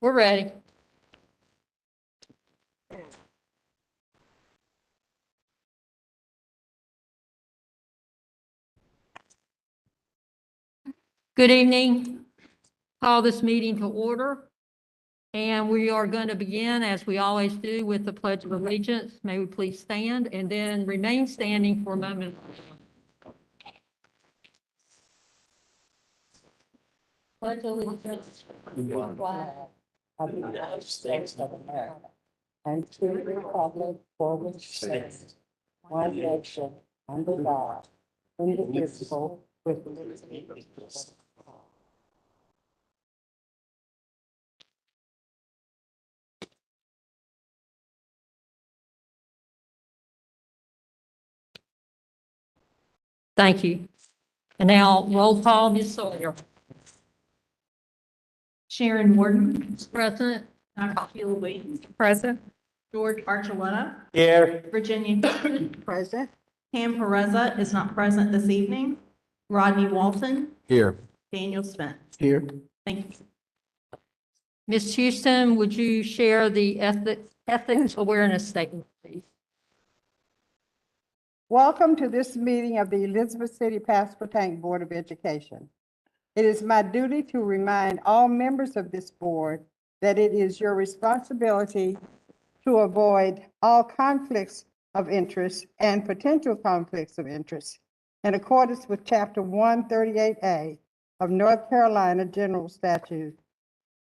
We're ready. Good evening. Call this meeting to order. And we are going to begin, as we always do, with the Pledge of Allegiance. May we please stand and then remain standing for a moment. Pledge allegiance to the flag of the United States of America, and to the republic for which it stands, one nation, under God, indivisible, with liberty and justice for all. Thank you. And now roll call, Ms. Sawyer. Sharon Morton, Present. Dr. Sheila Williams, Present. George Archuleta, Here. Virginia Houston, Present. Pam Pereza is not present this evening, Rodney Walton, Here. Daniel Spence. Here. Thank you. Ms. Houston, would you share the ethics awareness statement, please? Welcome to this meeting of the Elizabeth City Pasquotank Board of Education. It is my duty to remind all members of this board that it is your responsibility to avoid all conflicts of interest and potential conflicts of interest in accordance with Chapter 138A of North Carolina General Statute.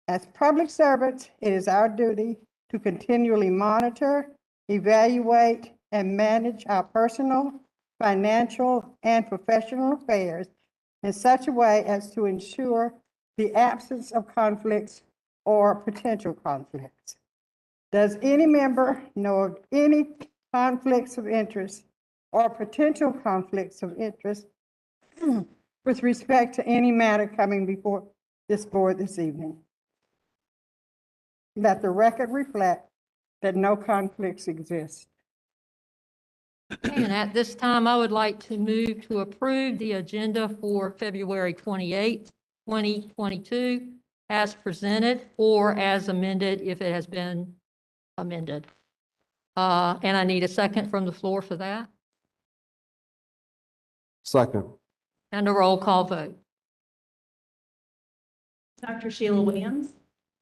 As public servants, it is our duty to continually monitor, evaluate, and manage our personal, financial, and professional affairs in such a way as to ensure the absence of conflicts or potential conflicts. Does any member know of any conflicts of interest or potential conflicts of interest with respect to any matter coming before this board this evening? Let the record reflect that no conflicts exist. And at this time, I would like to move to approve the agenda for February 28th, 2022, as presented or as amended if it has been amended. And I need a second from the floor for that. Second. And a roll call vote. Dr. Sheila Williams,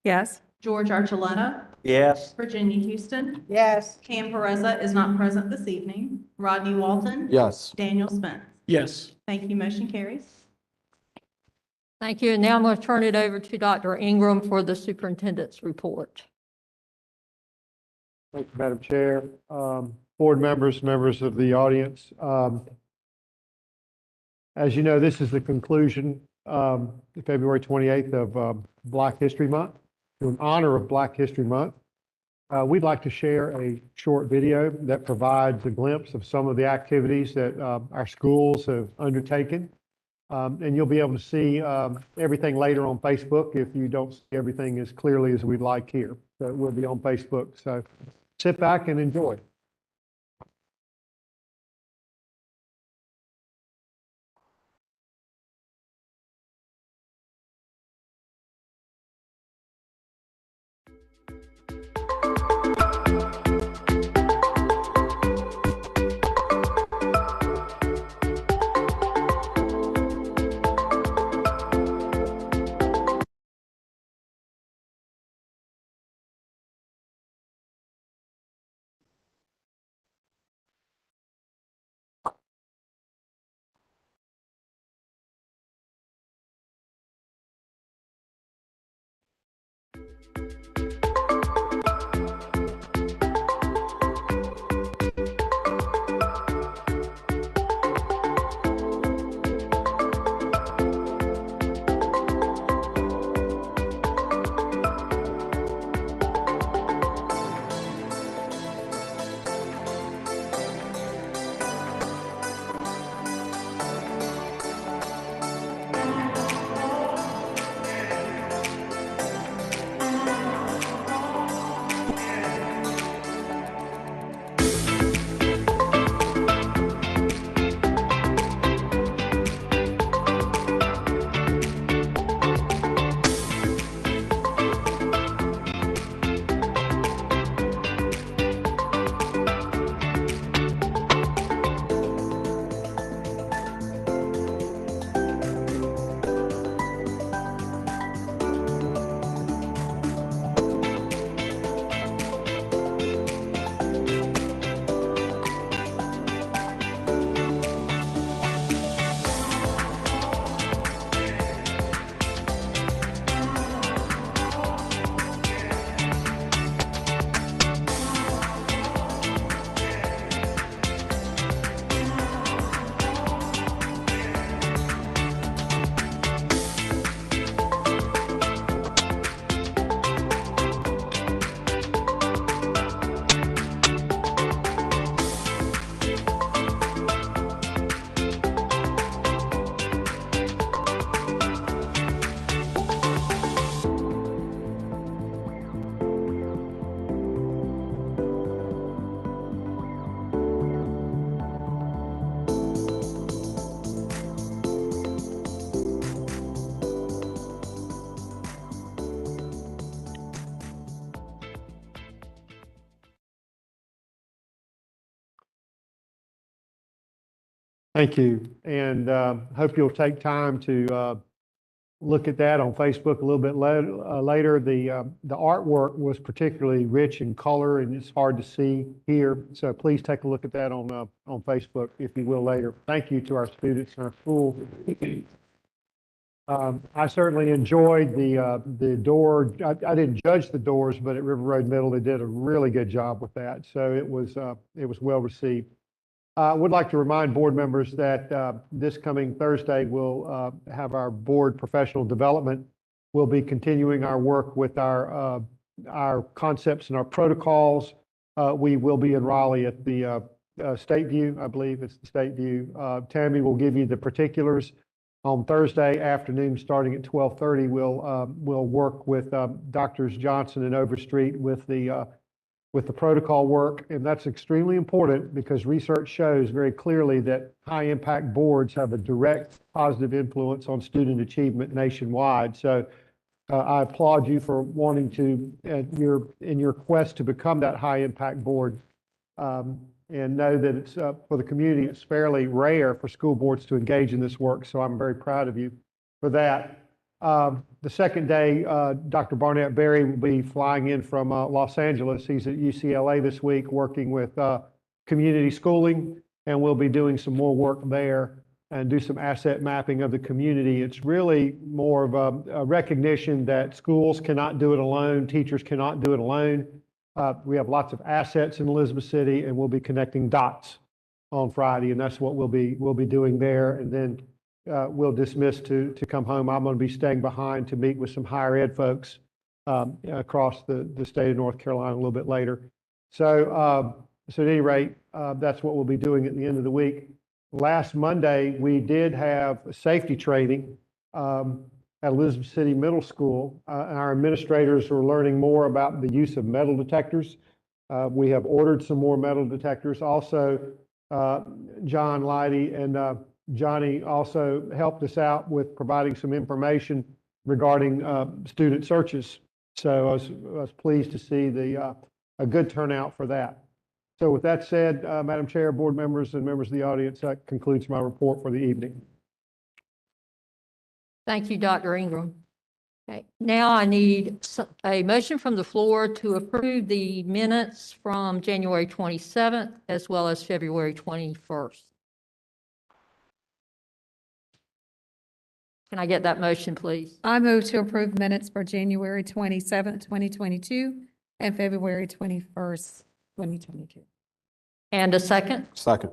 Yes. George Archuleta, Yes. Virginia Houston, Yes. Pam Pereza is not present this evening, Rodney Walton, Yes. Daniel Spence. Yes. Thank you. Motion carries. Thank you. And now I'm going to turn it over to Dr. Ingram for the superintendent's report. Thank you, Madam Chair. Board members, members of the audience. As you know, this is the conclusion, February 28th of Black History Month. In honor of Black History Month, we'd like to share a short video that provides a glimpse of some of the activities that our schools have undertaken. And you'll be able to see everything later on Facebook if you don't see everything as clearly as we'd like here. So it will be on Facebook. So sit back and enjoy. Thank you. And hope you'll take time to look at that on Facebook a little bit later. The artwork was particularly rich in color and it's hard to see here. So please take a look at that on Facebook, if you will, later. Thank you to our students and our school. I certainly enjoyed the door. I didn't judge the doors, but at River Road Middle, they did a really good job with that. So it was well received. I would like to remind board members that this coming Thursday, we'll have our board professional development. We'll be continuing our work with our concepts and our protocols. We will be in Raleigh at the State View, I believe it's the State View. Tammy will give you the particulars. On Thursday afternoon, starting at 12:30, we'll work with Doctors Johnson and Overstreet with the protocol work, and that's extremely important because research shows very clearly that high impact boards have a direct positive influence on student achievement nationwide. So I applaud you for wanting to, in your quest to become that high impact board, and know that it's for the community, it's fairly rare for school boards to engage in this work. So I'm very proud of you for that. The second day, Dr. Barnett Berry will be flying in from Los Angeles. He's at UCLA this week working with community schooling, and we'll be doing some more work there and do some asset mapping of the community. It's really more of a recognition that schools cannot do it alone, teachers cannot do it alone. We have lots of assets in Elizabeth City, and we'll be connecting dots on Friday, and that's what we'll be doing there. And then we'll dismiss to come home. I'm going to be staying behind to meet with some higher ed folks across the state of North Carolina a little bit later. So at any rate, that's what we'll be doing at the end of the week. Last Monday, we did have safety training at Elizabeth City Middle School. And our administrators were learning more about the use of metal detectors. We have ordered some more metal detectors. Also, John Leidy and Johnny also helped us out with providing some information regarding student searches. So I was pleased to see a good turnout for that. So with that said, Madam Chair, board members, and members of the audience, that concludes my report for the evening. Thank you, Dr. Ingram. Okay, now I need a motion from the floor to approve the minutes from January 27th as well as February 21st. Can I get that motion, please? I move to approve minutes for January 27th, 2022 and February 21st, 2022. And a second? Second.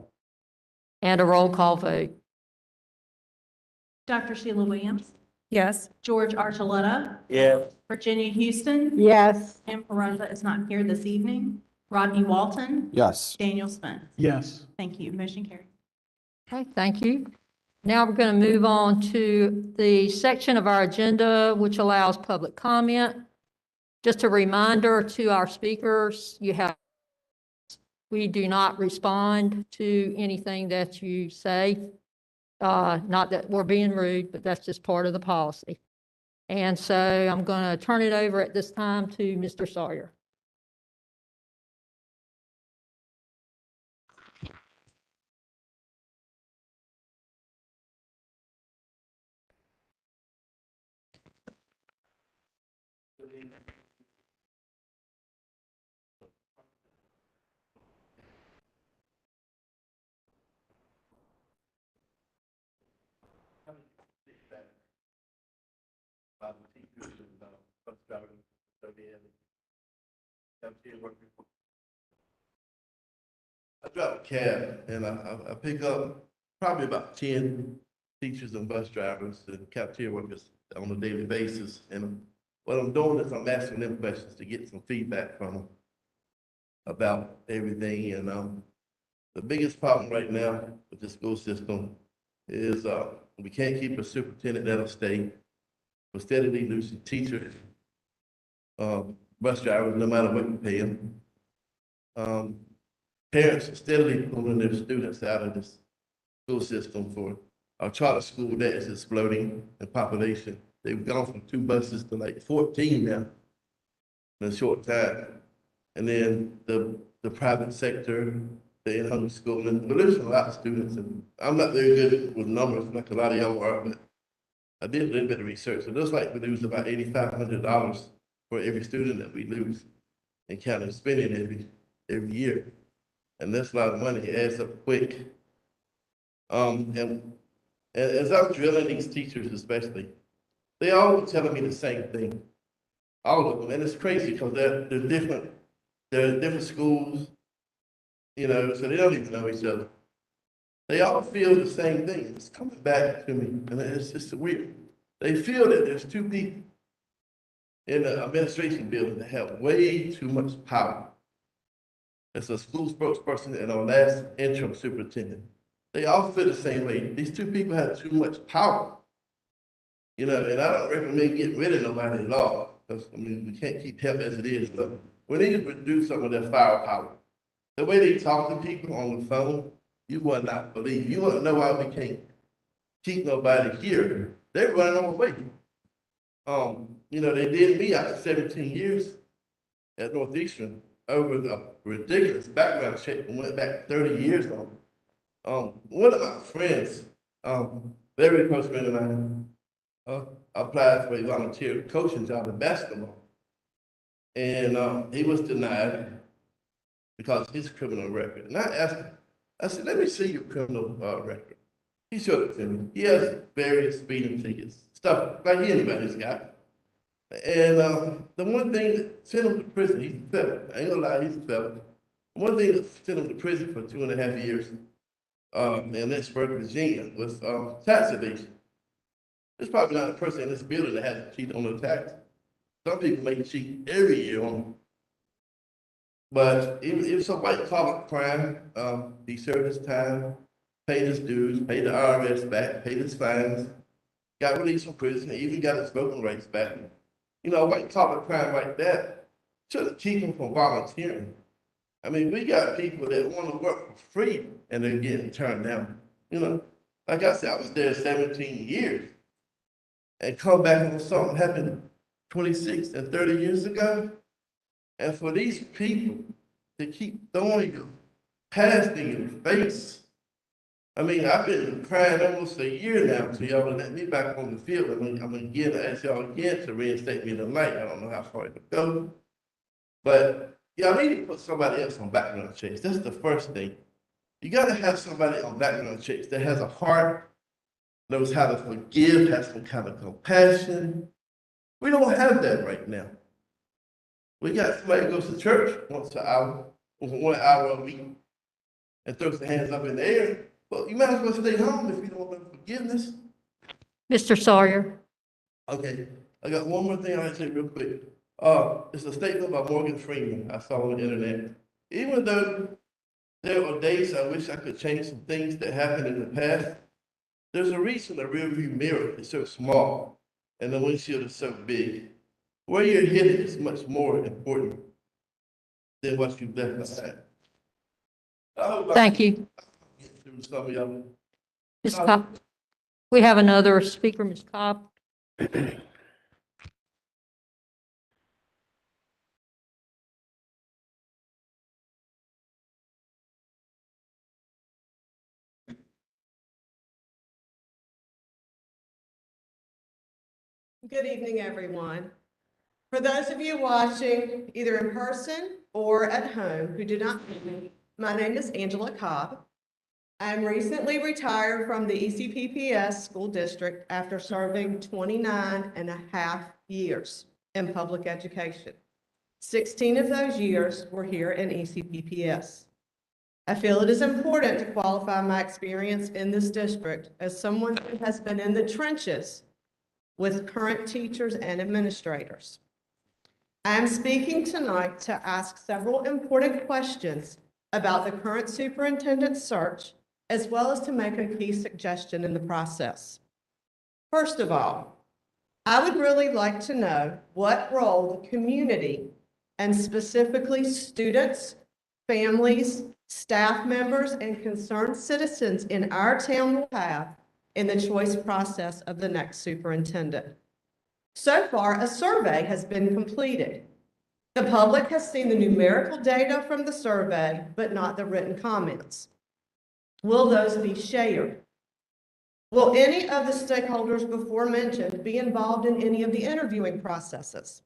And a roll call vote. Dr. Sheila Williams, Yes. George Archuleta, Yes. Virginia Houston, Yes. Kim Perosa is not here this evening, Rodney Walton, Yes. Daniel Spence. Yes. Thank you. Motion carries. Okay, thank you. Now we're going to move on to the section of our agenda which allows public comment. Just a reminder to our speakers, we do not respond to anything that you say. Not that we're being rude, but that's just part of the policy. And so I'm going to turn it over at this time to Mr. Sawyer. I drive a cab and I pick up probably about 10 teachers and bus drivers and cafeteria workers on a daily basis. And what I'm doing is I'm asking them questions to get some feedback from them about everything. And the biggest problem right now with the school system is we can't keep a superintendent that'll stay. We're steadily losing teachers, bus drivers, no matter what you pay them. Parents are steadily pulling their students out of this school system for our charter school that is exploding in population. They've gone from 2 buses to like 14 now in a short time. And then the private sector the in-home school, and we lose a lot of students, and I'm not very good with numbers like a lot of y'all are, but I did a little bit of research. It looks like we lose about $8,500 for every student that we lose in county spending every year. And that's a lot of money. It adds up quick. And as I'm drilling these teachers especially, they all telling me the same thing. All of them. And it's crazy because they're different schools, you know, so they don't even know each other. They all feel the same thing. It's coming back to me, and it's just weird. They feel that there's two people in the administration building that have way too much power. It's a school spokesperson and our last interim superintendent. They all feel the same way. These two people have too much power. You know, and I don't recommend getting rid of nobody at law, because, I mean, we can't keep help as it is, but we need to reduce some of their firepower. The way they talk to people on the phone, you would not believe. You want to know why we can't keep nobody here. They're running away. You know, they did me after 17 years at Northeastern over the ridiculous background check and went back 30 years on. One of my friends, very close friend of mine, applied for a volunteer coaching job in basketball. And he was denied because of his criminal record. And I asked him, I said, let me see your criminal record. He showed it to me. He has various speeding tickets, stuff like anybody's got. And the one thing that sent him to prison, he's a felon. I ain't gonna lie, he's a felon. One thing that sent him to prison for 2.5 years in Lynchburg, Virginia, was tax evasion. There's probably not a person in this building that hasn't cheated on the tax. Some people may cheat every year on them. But it was a white collar crime. He served his time, paid his dues, paid the IRS back, paid his fines, got released from prison, even got his voting rights back. You know, a white collar crime like that shouldn't keep him from volunteering. I mean, we got people that want to work for free and they're getting turned down. You know, like I said, I was there 17 years and come back on something happened 26 and 30 years ago. And for these people to keep throwing you past in your face. I mean, I've been crying almost a year now to y'all to let me back on the field. I mean, I'm again to ask y'all again to reinstate me tonight. I don't know how far it will go. But y'all need to put somebody else on background checks. That's the first thing. You gotta have somebody on background checks that has a heart, knows how to forgive, has some kind of compassion. We don't have that right now. We got somebody who goes to church once an hour, 1 hour a week, and throws their hands up in the air. Well, you might as well stay home if you don't want forgiveness. Mr. Sawyer. Okay, I got one more thing I'll say real quick. It's a statement by Morgan Freeman I saw on the internet. Even though there are days I wish I could change some things that happened in the past, there's a reason the rearview mirror is so small and the windshield is so big. Where you're headed is much more important than what you've left behind. Thank you. Through some of y'all. Ms. Cobb. We have another speaker, Ms. Cobb. Good evening, everyone. For those of you watching either in person or at home who do not know me, my name is Angela Cobb. I'm recently retired from the ECPPS school district after serving 29.5 years in public education. 16 of those years were here in ECPPS. I feel it is important to qualify my experience in this district as someone who has been in the trenches with current teachers and administrators. I am speaking tonight to ask several important questions about the current superintendent search, as well as to make a key suggestion in the process. First of all, I would really like to know what role the community, and specifically students, families, staff members, and concerned citizens in our town will have in the choice process of the next superintendent. So far, a survey has been completed. The public has seen the numerical data from the survey, but not the written comments. Will those be shared? Will any of the stakeholders before mentioned be involved in any of the interviewing processes?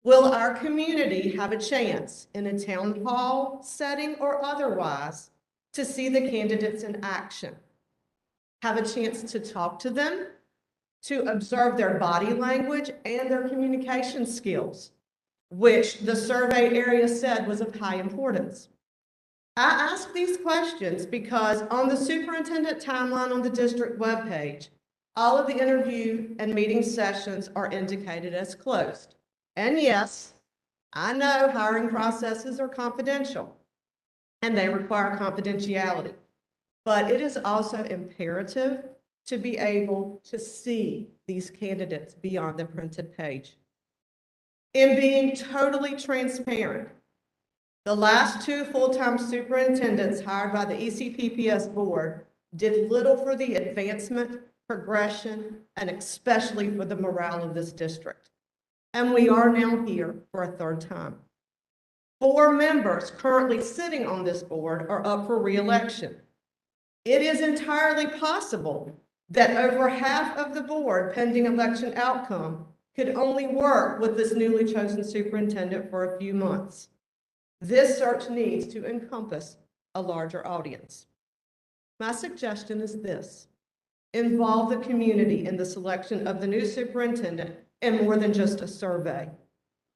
Will our community have a chance in a town hall setting or otherwise to see the candidates in action? Have a chance to talk to them, to observe their body language and their communication skills, which the survey area said was of high importance. I ask these questions because on the superintendent timeline on the district webpage, all of the interview and meeting sessions are indicated as closed. And yes, I know hiring processes are confidential and they require confidentiality, but it is also imperative to be able to see these candidates beyond the printed page. In being totally transparent, the last two full-time superintendents hired by the ECPPS board did little for the advancement, progression, and especially for the morale of this district. And we are now here for a third time. 4 members currently sitting on this board are up for re-election. It is entirely possible that over half of the board, pending election outcome, could only work with this newly chosen superintendent for a few months. This search needs to encompass a larger audience. My suggestion is this: involve the community in the selection of the new superintendent and more than just a survey.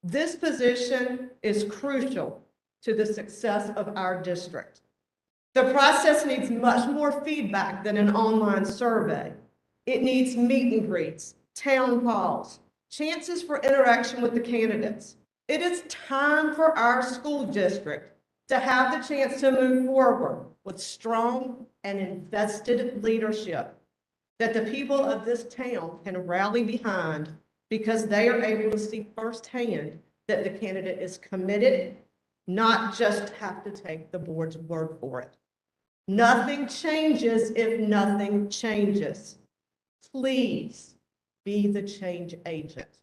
This position is crucial to the success of our district. The process needs much more feedback than an online survey. It needs meet and greets, town halls, chances for interaction with the candidates. It is time for our school district to have the chance to move forward with strong and invested leadership that the people of this town can rally behind because they are able to see firsthand that the candidate is committed, not just have to take the board's word for it. Nothing changes if nothing changes. Please be the change agent.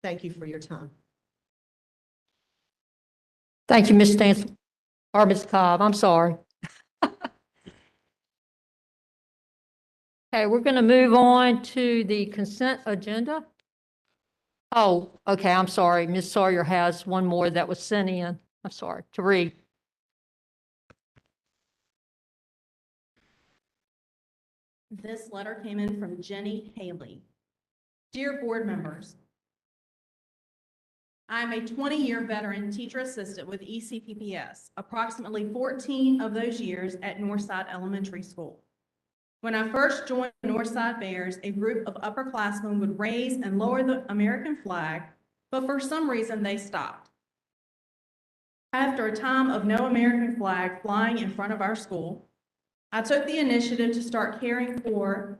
Thank you for your time. Thank you, Ms. Stansel, or Ms. Cobb, I'm sorry. Okay, we're going to move on to the consent agenda. Oh, okay, I'm sorry. Ms. Sawyer has one more that was sent in. I'm sorry, to read. This letter came in from Jenny Haley. Dear board members, I'm a 20-year veteran teacher assistant with ECPPS, approximately 14 of those years at Northside Elementary School. When I first joined the Northside Bears, a group of upperclassmen would raise and lower the American flag, but for some reason they stopped. After a time of no American flag flying in front of our school, I took the initiative to start caring for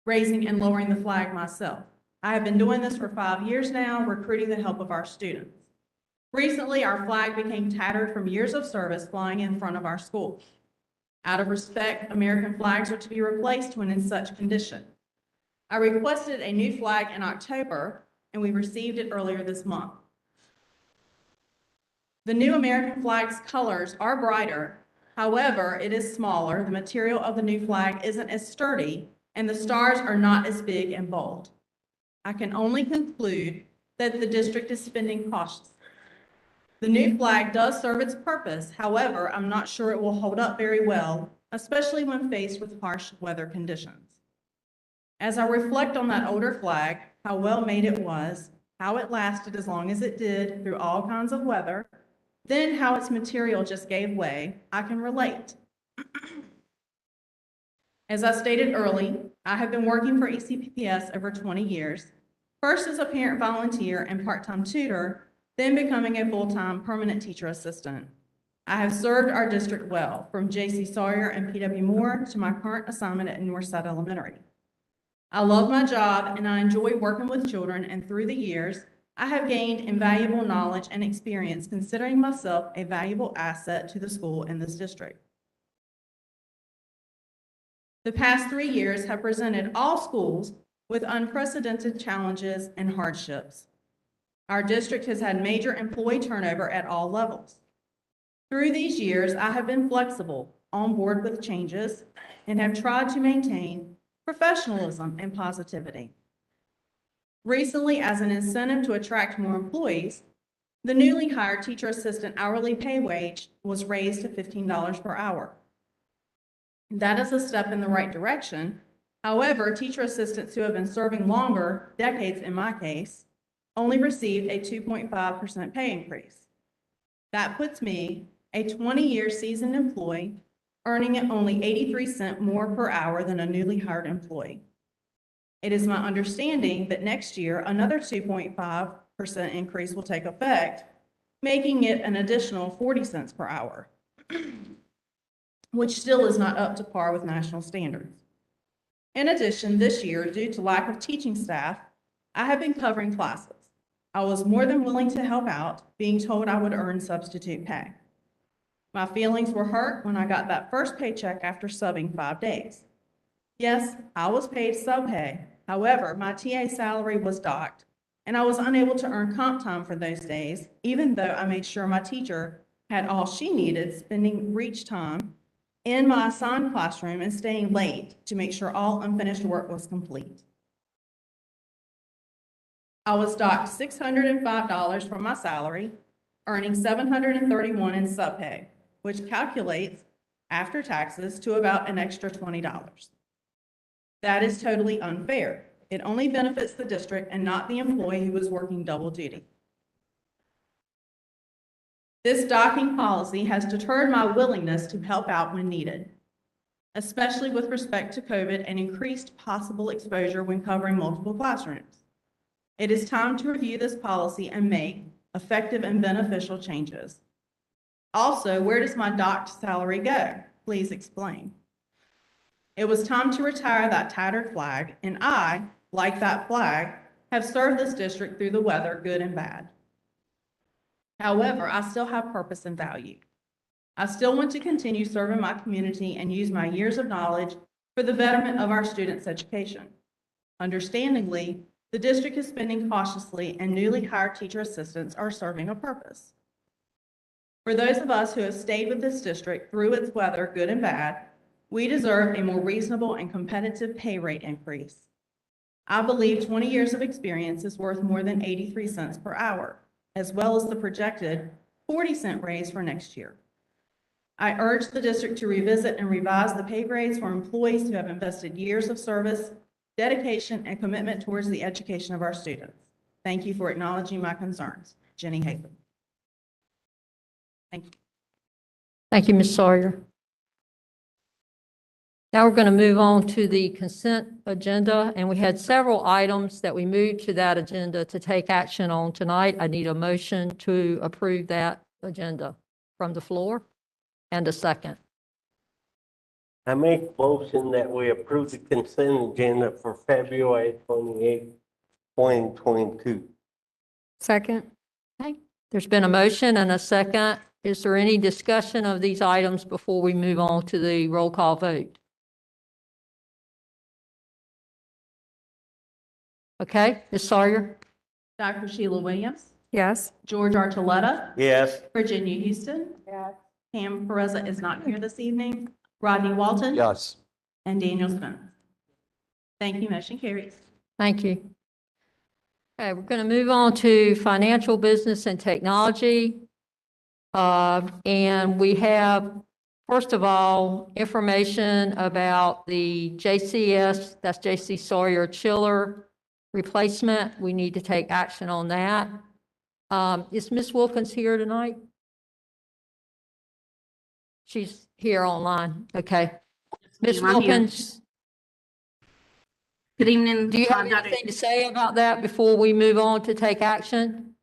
raising and lowering the flag myself. I have been doing this for 5 years now, recruiting the help of our students. Recently, our flag became tattered from years of service flying in front of our school. Out of respect, American flags are to be replaced when in such condition. I requested a new flag in October, and we received it earlier this month. The new American flag's colors are brighter. However, it is smaller, the material of the new flag isn't as sturdy, and the stars are not as big and bold. I can only conclude that the district is spending cautiously. The new flag does serve its purpose. However, I'm not sure it will hold up very well, especially when faced with harsh weather conditions. As I reflect on that older flag, how well made it was, how it lasted as long as it did through all kinds of weather, then how its material just gave way, I can relate. As I stated early, I have been working for ECPPS over 20 years, first as a parent volunteer and part-time tutor, then becoming a full-time permanent teacher assistant. I have served our district well, from J.C. Sawyer and P.W. Moore to my current assignment at Northside Elementary. I love my job and I enjoy working with children, and through the years, I have gained invaluable knowledge and experience, considering myself a valuable asset to the school and this district. The past 3 years have presented all schools with unprecedented challenges and hardships. Our district has had major employee turnover at all levels. Through these years, I have been flexible, on board with changes, and have tried to maintain professionalism and positivity. Recently, as an incentive to attract more employees, the newly hired teacher assistant hourly pay wage was raised to $15 per hour. That is a step in the right direction. However, teacher assistants who have been serving longer, decades in my case, only received a 2.5% pay increase. That puts me, a 20-year seasoned employee, earning at only 83 cents more per hour than a newly hired employee. It is my understanding that next year, another 2.5% increase will take effect, making it an additional 40 cents per hour, which still is not up to par with national standards. In addition, this year, due to lack of teaching staff, I have been covering classes. I was more than willing to help out, being told I would earn substitute pay. My feelings were hurt when I got that first paycheck after subbing 5 days. Yes, I was paid sub pay. However, my TA salary was docked, and I was unable to earn comp time for those days, even though I made sure my teacher had all she needed, spending reach time in my assigned classroom and staying late to make sure all unfinished work was complete. I was docked $605 from my salary, earning $731 in sub pay, which calculates after taxes to about an extra $20. That is totally unfair. It only benefits the district and not the employee who is working double duty. This docking policy has deterred my willingness to help out when needed, especially with respect to COVID and increased possible exposure when covering multiple classrooms. It is time to review this policy and make effective and beneficial changes. Also, where does my docked salary go? Please explain. It was time to retire that tattered flag, and I, like that flag, have served this district through the weather, good and bad. However, I still have purpose and value. I still want to continue serving my community and use my years of knowledge for the betterment of our students' education. Understandingly, the district is spending cautiously, and newly hired teacher assistants are serving a purpose. For those of us who have stayed with this district through its weather, good and bad, we deserve a more reasonable and competitive pay rate increase. I believe 20 years of experience is worth more than 83 cents per hour, as well as the projected 40-cent raise for next year. I urge the district to revisit and revise the pay grades for employees who have invested years of service, dedication, and commitment towards the education of our students. Thank you for acknowledging my concerns. Jenny Hagan. Thank you. Thank you, Ms. Sawyer. Now we're going to move on to the consent agenda, and we had several items that we moved to that agenda to take action on tonight. I need a motion to approve that agenda from the floor and a second. I make a motion that we approve the consent agenda for February 28th, 2022. Second. Okay, there's been a motion and a second. Is there any discussion of these items before we move on to the roll call vote? Okay, Ms. Sawyer? Dr. Sheila Williams, Yes. George Archuleta, Yes. Virginia Houston, Yes. Pam Pereza is not here this evening, Rodney Walton, Yes. and Daniel Smith. Thank you, motion carries. Thank you. Okay, we're going to move on to financial, business, and technology. And we have, first of all, information about the JCS, that's J.C. Sawyer chiller replacement. We need to take action on that. Is Ms. Wilkins here tonight? She's here online. Okay. Ms. I'm here. Wilkins, Good evening. do you have Dr. anything to say about that before we move on to take action?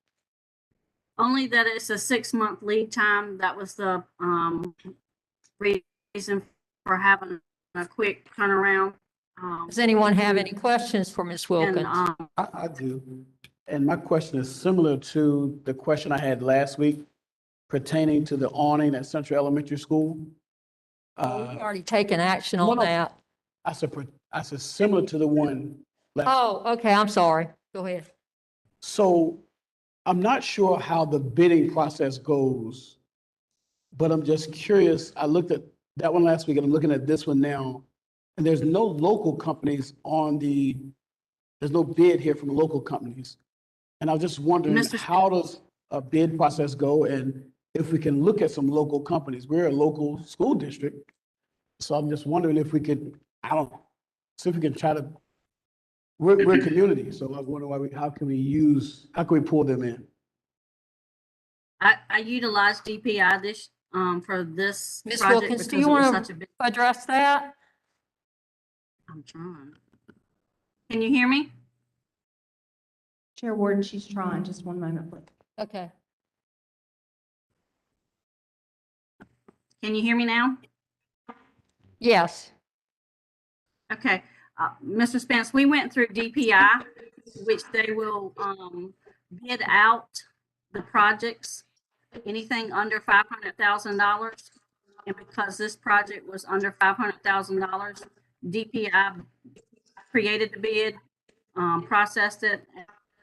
Only that it's a 6-month lead time. That was the reason for having a quick turnaround. Does anyone have any questions for Ms. Wilkins? And I do. And my question is similar to the question I had last week pertaining to the awning at Central Elementary School. We've already taken action on no. that. I said similar to the one last. Oh, okay, I'm sorry. Go ahead. So I'm not sure how the bidding process goes, but I'm just curious. I looked at that one last week and I'm looking at this one now. And there's no local companies there's no bid here from local companies. And I was just wondering, Mr. how does a bid process go? And if we can look at some local companies, we're a local school district. So I'm just wondering if we could, I don't know, see if we can try to, we're a community. So I was wondering how can we pull them in? I utilized DPI this, for this Ms. project Wilkins, do because you it was want such a big, to address that? I'm trying. Can you hear me? Chair Warden, she's trying. Just one moment, please. Okay. Can you hear me now? Yes. Okay, Mr. Spence, we went through DPI, which they will, bid out the projects, anything under $500,000. And because this project was under $500,000, DPI created the bid, processed it,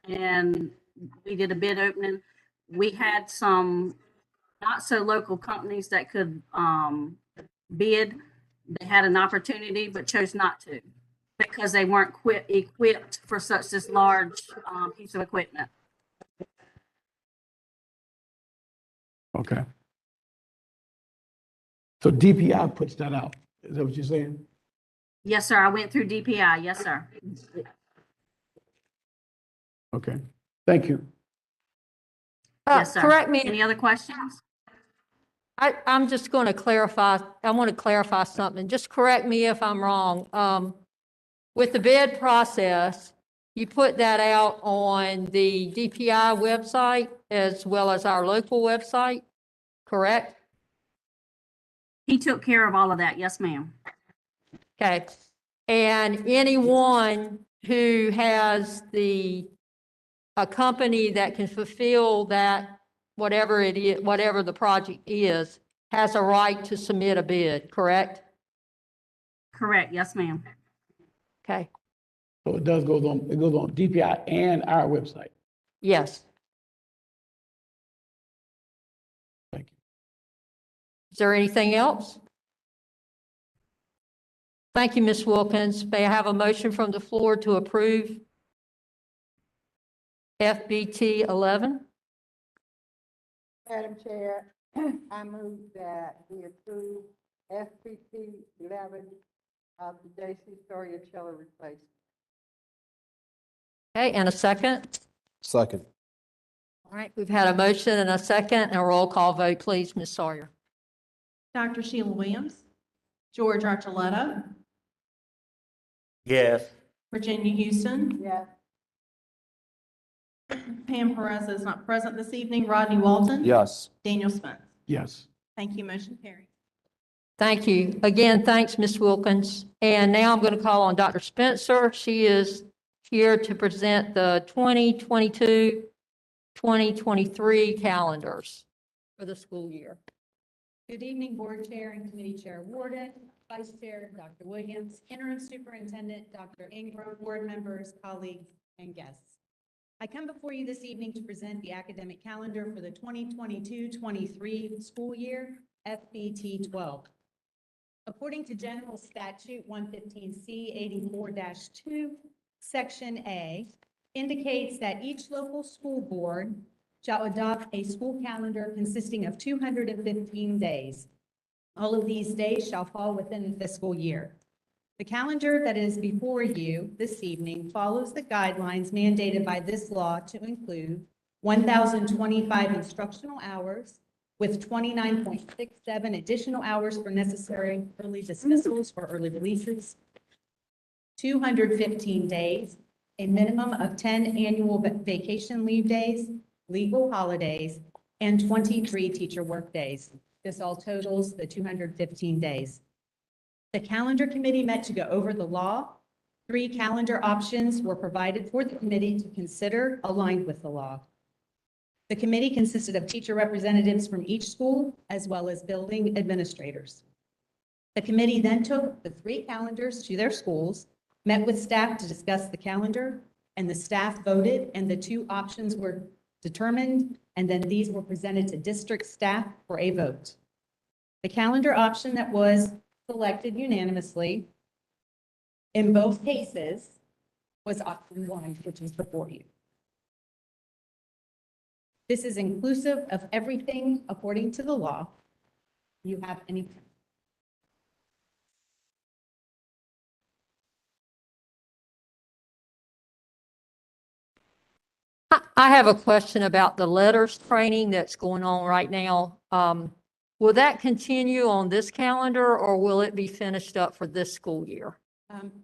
and we did a bid opening. We had some not so local companies that could, bid. They had an opportunity but chose not to because they weren't equipped for such this large piece of equipment. Okay. So DPI puts that out. Is that what you're saying? Yes, sir. I went through DPI. Yes, sir. Okay. Thank you. Yes, sir. Correct me. Any other questions? I'm just going to clarify. I want to clarify something. Just correct me if I'm wrong. With the bid process, you put that out on the DPI website as well as our local website, correct? He took care of all of that. Yes, ma'am. Okay. And anyone who has a company that can fulfill that, whatever it is, whatever the project is, has a right to submit a bid, correct? Correct. Yes, ma'am. Okay. So it goes on DPI and our website. Yes. Thank you. Is there anything else? Thank you, Ms. Wilkins. May I have a motion from the floor to approve FBT 11? Madam Chair, I move that we approve FPT 11 of the J.C. Sawyer Chiller replacement. Okay, and a second? Second. All right, we've had a motion and a second, and a roll call vote, please, Ms. Sawyer. Dr. Sheila Williams, George Archuleta, Yes. Virginia Houston, Yes. Pam Perez is not present this evening, Rodney Walton. Yes. Daniel Spence. Yes. Thank you. Motion carries. Thank you. Again, thanks, Ms. Wilkins. And now I'm going to call on Dr. Spencer. She is here to present the 2022-2023 calendars for the school year. Good evening, Board Chair and Committee Chair Warden, Vice Chair Dr. Williams, Interim Superintendent Dr. Ingram, board members, colleagues, and guests. I come before you this evening to present the academic calendar for the 2022-23 school year, FBT 12. According to General Statute 115C 84-2, Section A, indicates that each local school board shall adopt a school calendar consisting of 215 days. All of these days shall fall within the fiscal year. The calendar that is before you this evening follows the guidelines mandated by this law to include 1,025 instructional hours with 29.67 additional hours for necessary early dismissals or early releases, 215 days, a minimum of 10 annual vacation leave days, legal holidays, and 23 teacher workdays. This all totals the 215 days. The calendar committee met to go over the law. 3 calendar options were provided for the committee to consider aligned with the law. The committee consisted of teacher representatives from each school as well as building administrators. The committee then took the 3 calendars to their schools, met with staff to discuss the calendar, and the staff voted, and the 2 options were determined, and then these were presented to district staff for a vote. The calendar option that was selected unanimously in both cases was option 1, which is before you. This is inclusive of everything according to the law. You have any? I have a question about the letters training that's going on right now. Will that continue on this calendar or will it be finished up for this school year?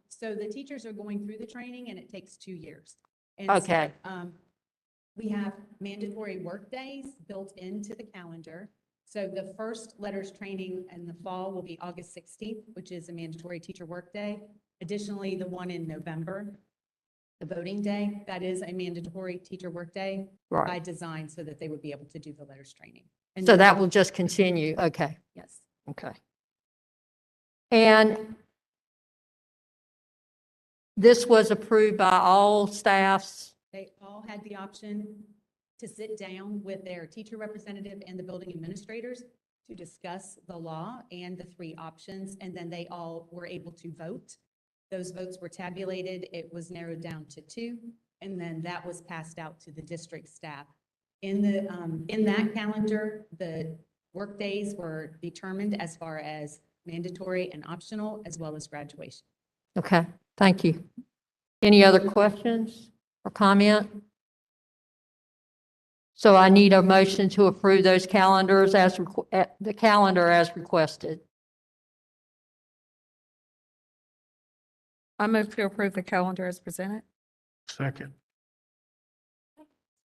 So the teachers are going through the training and it takes 2 years. And so, Okay. we have mandatory work days built into the calendar. So the first letters training in the fall will be August 16th, which is a mandatory teacher work day. Additionally, the one in November, the voting day, that is a mandatory teacher work day by Right. design so that they would be able to do the letters training. And So that will just continue. Okay. yes. Okay. And this was approved by all staffs. They all had the option to sit down with their teacher representative and the building administrators to discuss the law and the 3 options, and then they all were able to vote. Those votes were tabulated. It was narrowed down to 2, and then that was passed out to the district staff. In that calendar, the work days were determined as far as mandatory and optional, as well as graduation. Okay, thank you. Any other questions or comment? So I need a motion to approve those calendars as, the calendar as requested. I move to approve the calendar as presented. Second.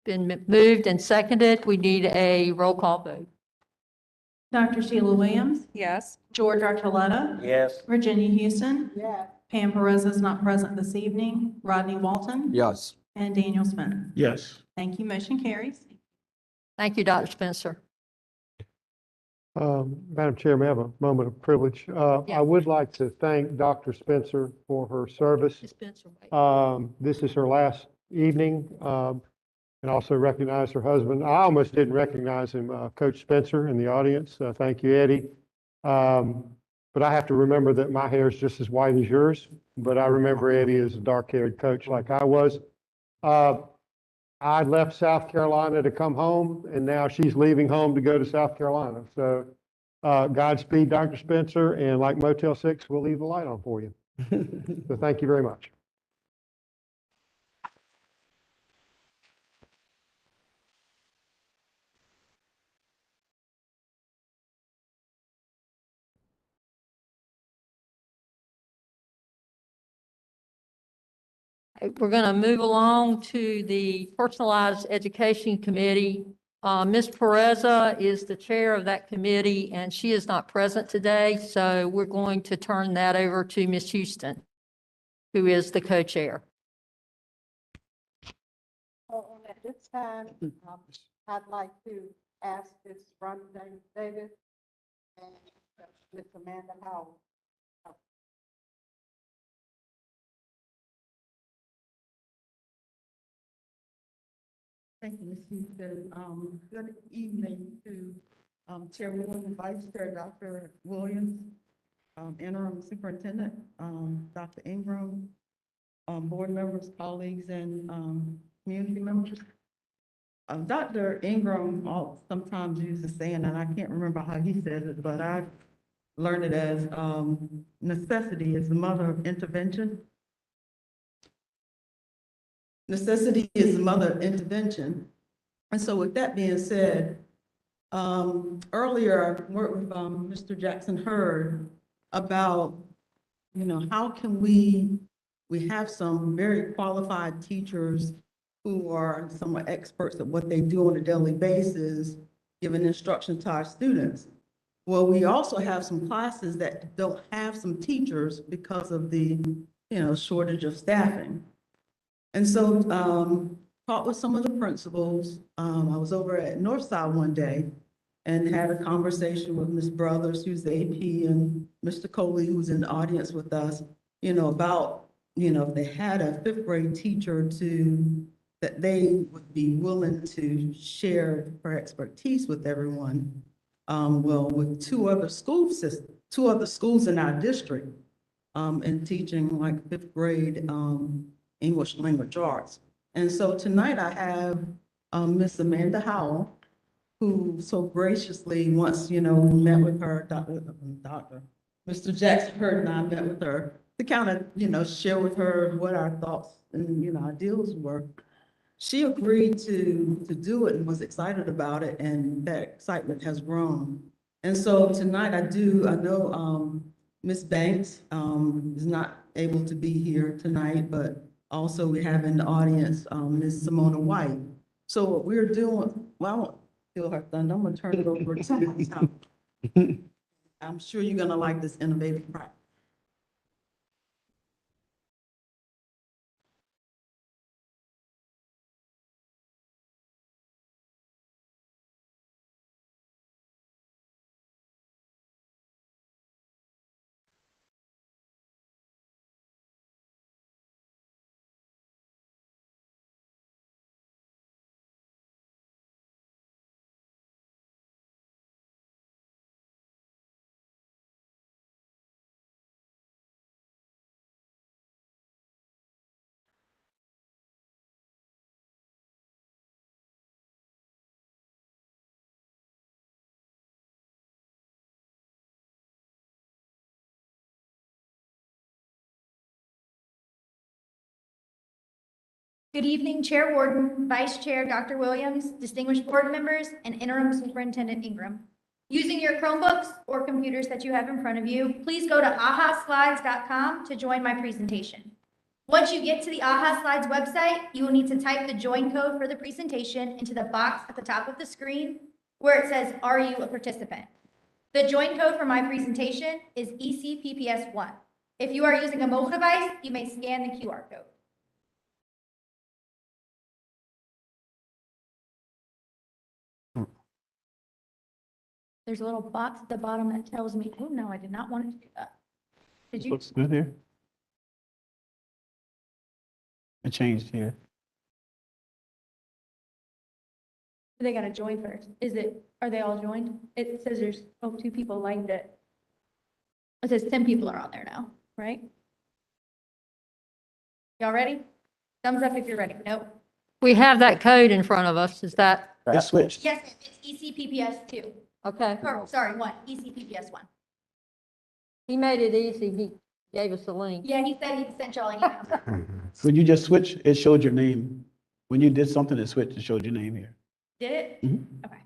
Been moved and seconded. We need a roll call vote. Dr. Sheila Williams, Yes. George Archuleta, Yes. Virginia Houston, Yeah. Pam Perez is not present this evening, Rodney Walton, Yes. and Daniel Smith. Yes. Thank you. Motion carries. Thank you, Dr. Spencer. Madam Chair, may I have a moment of privilege? Yeah. I would like to thank Dr. Spencer for her service. Ms. Spencer, wait. This is her last evening, and also recognize her husband. I almost didn't recognize him, Coach Spencer in the audience. Thank you, Eddie. But I have to remember that my hair is just as white as yours, but I remember Eddie as a dark-haired coach like I was. I left South Carolina to come home, and now she's leaving home to go to South Carolina. So Godspeed, Dr. Spencer, and like Motel 6, we'll leave the light on for you. So thank you very much. We're going to move along to the Personalized Education Committee. Ms. Pereza is the chair of that committee, and she is not present today, so we're going to turn that over to Ms. Houston, who is the co-chair. So at this time, I'd like to ask Ms. Rhonda Davis and Ms. Amanda Howe. Thank you, Ms. Houston. Good evening to Chairwoman and Vice Chair Dr. Williams, Interim Superintendent, Dr. Ingram, board members, colleagues, and community members. Dr. Ingram sometimes uses saying, and I can't remember how he says it, but I learned it as necessity is the mother of intervention. Necessity is the mother of intervention. And so with that being said, earlier I worked with Mr. Jackson Hurd about, how can we have some very qualified teachers who are somewhat experts at what they do on a daily basis, giving instruction to our students. Well, we also have some classes that don't have some teachers because of the, shortage of staffing. And so, talked with some of the principals. I was over at Northside one day and had a conversation with Ms. Brothers, who's the AP, and Mr. Coley, who's in the audience with us, about, if they had a 5th grade teacher to, that they would be willing to share her expertise with everyone. Well, with two other schools in our district, and teaching like fifth grade, English language arts. And so tonight I have, Miss Amanda Howe, who so graciously once, met with her, Mr. Jackson Hurd and I met with her to kind of, share with her what our thoughts and, ideals were. She agreed to do it and was excited about it, and that excitement has grown. And so tonight I know, Ms. Banks, is not able to be here tonight, but also we have in the audience, Ms. Simona White. So what we're doing, well, I won't steal her thunder, I'm gonna turn it over to I'm sure you're gonna like this innovative practice. Good evening, Chair Warden, Vice Chair Dr. Williams, distinguished board members, and Interim Superintendent Ingram. Using your Chromebooks or computers that you have in front of you, please go to ahaslides.com to join my presentation. Once you get to the AHA Slides website, you will need to type the join code for the presentation into the box at the top of the screen where it says, "Are you a participant?" The join code for my presentation is ECPPS1. If you are using a mobile device, you may scan the QR code. There's a little box at the bottom that tells me, oh no, I did not want it to do that. Did you? Looks good here. It changed here. They gotta join first. Are they all joined? It says there's, 2 people liked it. It says 10 people are on there now, right? Y'all ready? Thumbs up if you're ready. Nope. We have that code in front of us. Is that, It switched. Yes, ma'am. It's ECPPS2. okay? Or, sorry, 1, ECPPS1. He made it easy. He gave us a link. Yeah, he said he sent y'all an email. When you just switched, it showed your name. When you did something, it switched, it showed your name here. Did it? Mhm. Okay.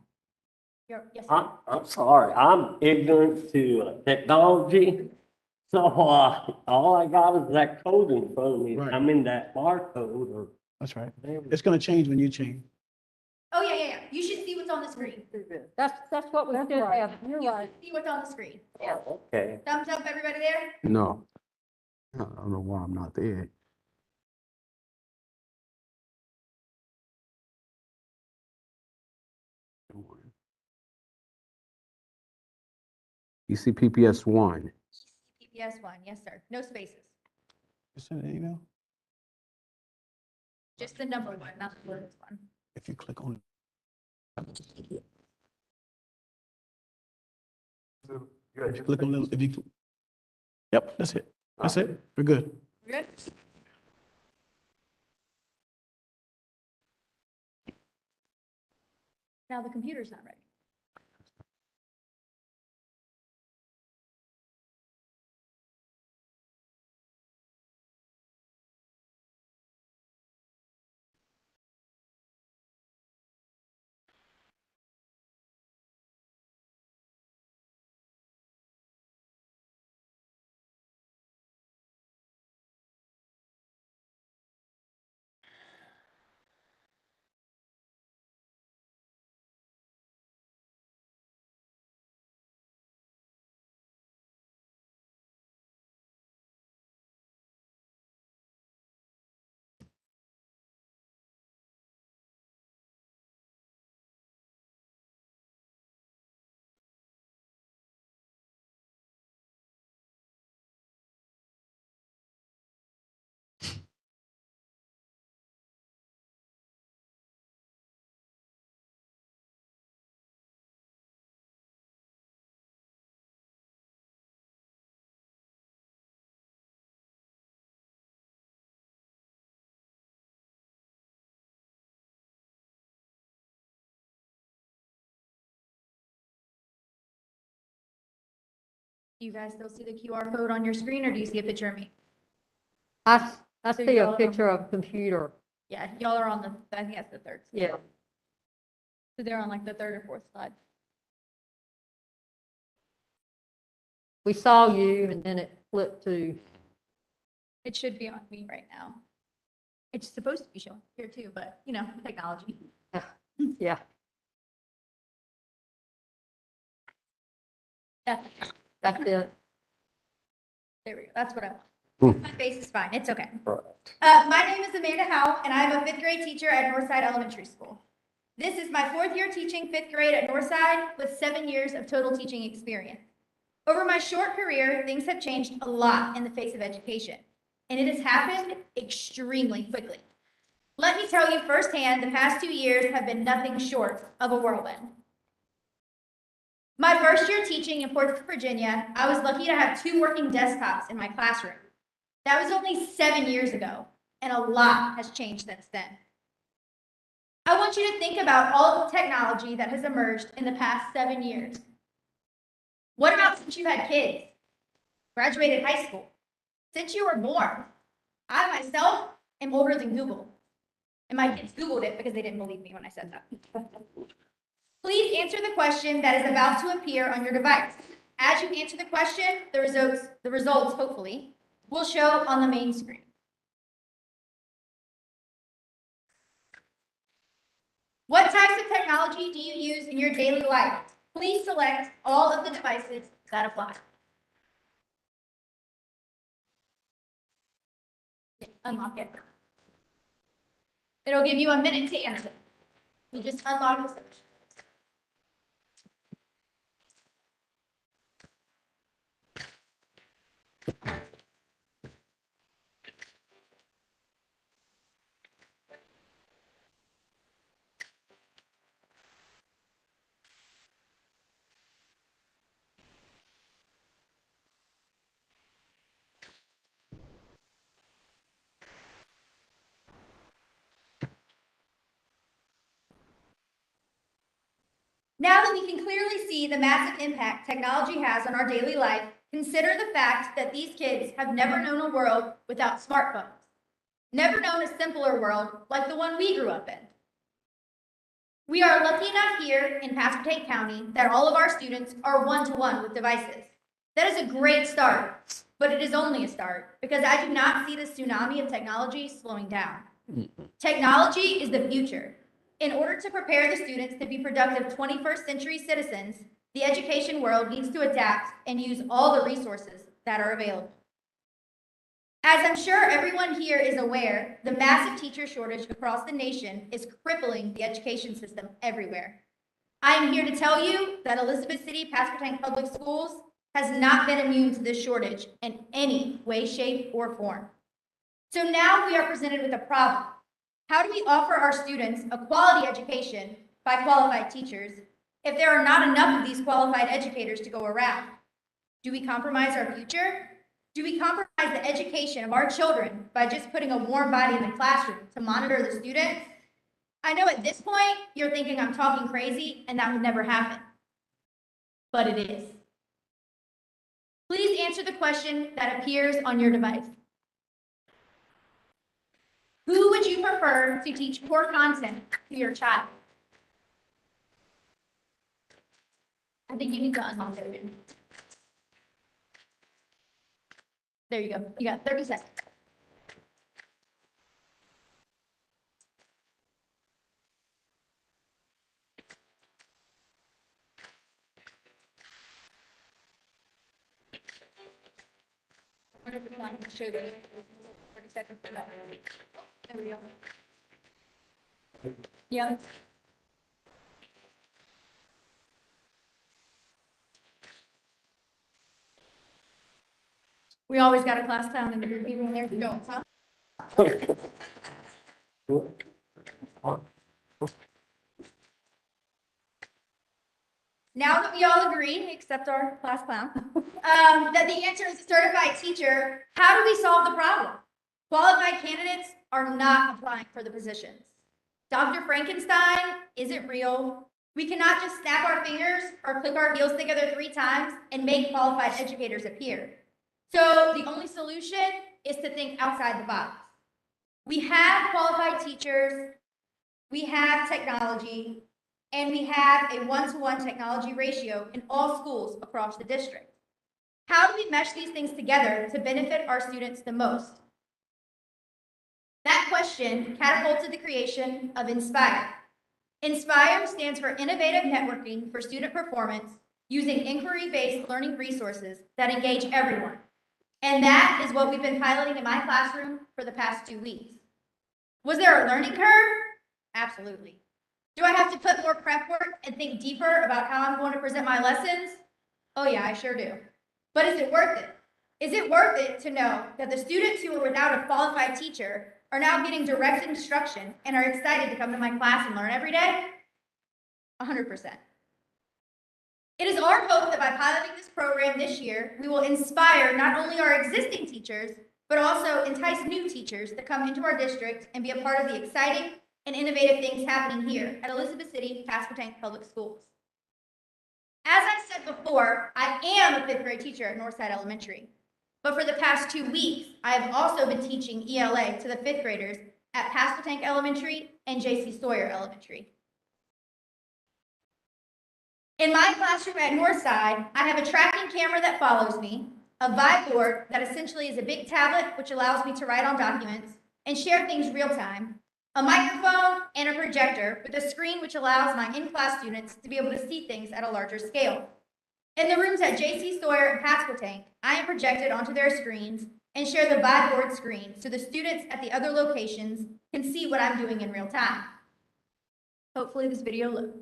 Yes, I'm sorry, I'm ignorant to technology. So, all I got is that code in front of me. Right. I mean, that barcode or. That's right. It's gonna change when you change. Oh, yeah. You should see what's on the screen. That's what we should have. You're You right. should see what's on the screen. Okay. Thumbs up, everybody there? No, I don't know why I'm not there. ECPPS 1. ECPPS1, yes, sir. No spaces. You send an email? Just the number 1, not the word one. If you click on. If you click on the, yep, that's it. That's it. We're good. Good? Now the computer's not ready. Do you guys still see the QR code on your screen, or do you see a picture of me? I So see y'all a are- picture of a computer. Yeah, y'all are on the, I think that's the third. Yeah. So they're on like the third or fourth slide. We saw you and then it flipped to, It should be on me right now. It's supposed to be showing here too, but you know, technology. yeah, Yeah, that's it. there we go. That's what I want. My face is fine. It's okay. My name is Amanda Howe, and I'm a fifth grade teacher at Northside Elementary School. This is my fourth year teaching fifth grade at Northside with 7 years of total teaching experience. Over my short career, things have changed a lot in the face of education, and it has happened extremely quickly. Let me tell you firsthand, the past 2 years have been nothing short of a whirlwind. My first year teaching in Portsmouth, Virginia, I was lucky to have 2 working desktops in my classroom. That was only 7 years ago, and a lot has changed since then. I want you to think about all of the technology that has emerged in the past 7 years. What about since you've had kids, graduated high school, since you were born? I myself am older than Google, and my kids Googled it because they didn't believe me when I said that. Please answer the question that is about to appear on your device. As you answer the question, the results hopefully, will show on the main screen. What types of technology do you use in your daily life? Please select all of the devices that apply. Unlock it. It'll give you a minute to answer. You just unlock the search. Now that we can clearly see the massive impact technology has on our daily life, consider the fact that these kids have never known a world without smartphones, never known a simpler world like the one we grew up in. We are lucky enough here in Pasco County that all of our students are one-to-one with devices. That is a great start, but it is only a start because I do not see the tsunami of technology slowing down. Technology is the future. In order to prepare the students to be productive 21st century citizens, the education world needs to adapt and use all the resources that are available. As I'm sure everyone here is aware, the massive teacher shortage across the nation is crippling the education system everywhere. I am here to tell you that Elizabeth City Pasco Public Schools has not been immune to this shortage in any way, shape, or form. So now we are presented with a problem. How do we offer our students a quality education by qualified teachers if there are not enough of these qualified educators to go around? Do we compromise our future? Do we compromise the education of our children by just putting a warm body in the classroom to monitor the students? I know at this point you're thinking I'm talking crazy and that would never happen, but it is. Please answer the question that appears on your device. Who would you prefer to teach core content to your child? I think you need to unlock it. There you go. You got 30 seconds. Show you 30 seconds for that. There we go. Yeah. We always got a class clown in the group, even when there's adults, huh? Now that we all agree, except our class clown, that the answer is a certified teacher, how do we solve the problem? Qualified candidates are not applying for the positions. Dr. Frankenstein isn't real. We cannot just snap our fingers or click our heels together 3 times and make qualified educators appear. So the only solution is to think outside the box. We have qualified teachers, we have technology, and we have a 1-to-1 technology ratio in all schools across the district. How do we mesh these things together to benefit our students the most? That question catapulted the creation of Inspire. Inspire stands for Innovative Networking for Student Performance using inquiry-based learning resources that engage everyone. And that is what we've been piloting in my classroom for the past 2 weeks. Was there a learning curve? Absolutely. Do I have to put more prep work and think deeper about how I'm going to present my lessons? Oh yeah, I sure do. But is it worth it? Is it worth it to know that the students who are without a qualified teacher are now getting direct instruction and are excited to come to my class and learn every day? 100%. It is our hope that by piloting this program this year, we will inspire not only our existing teachers, but also entice new teachers to come into our district and be a part of the exciting and innovative things happening here at Elizabeth City Pasquotank Public Schools. As I said before, I am a 5th grade teacher at Northside Elementary, but for the past 2 weeks, I have also been teaching ELA to the 5th graders at Pasquotank Elementary and J.C. Sawyer Elementary. In my classroom at Northside, I have a tracking camera that follows me, a Vibe board that essentially is a big tablet which allows me to write on documents and share things real time, a microphone, and a projector with a screen which allows my in-class students to be able to see things at a larger scale. In the rooms at J.C. Sawyer and Pasquotank, I am projected onto their screens and share the Vibe board screen so the students at the other locations can see what I'm doing in real time. Hopefully this video loads.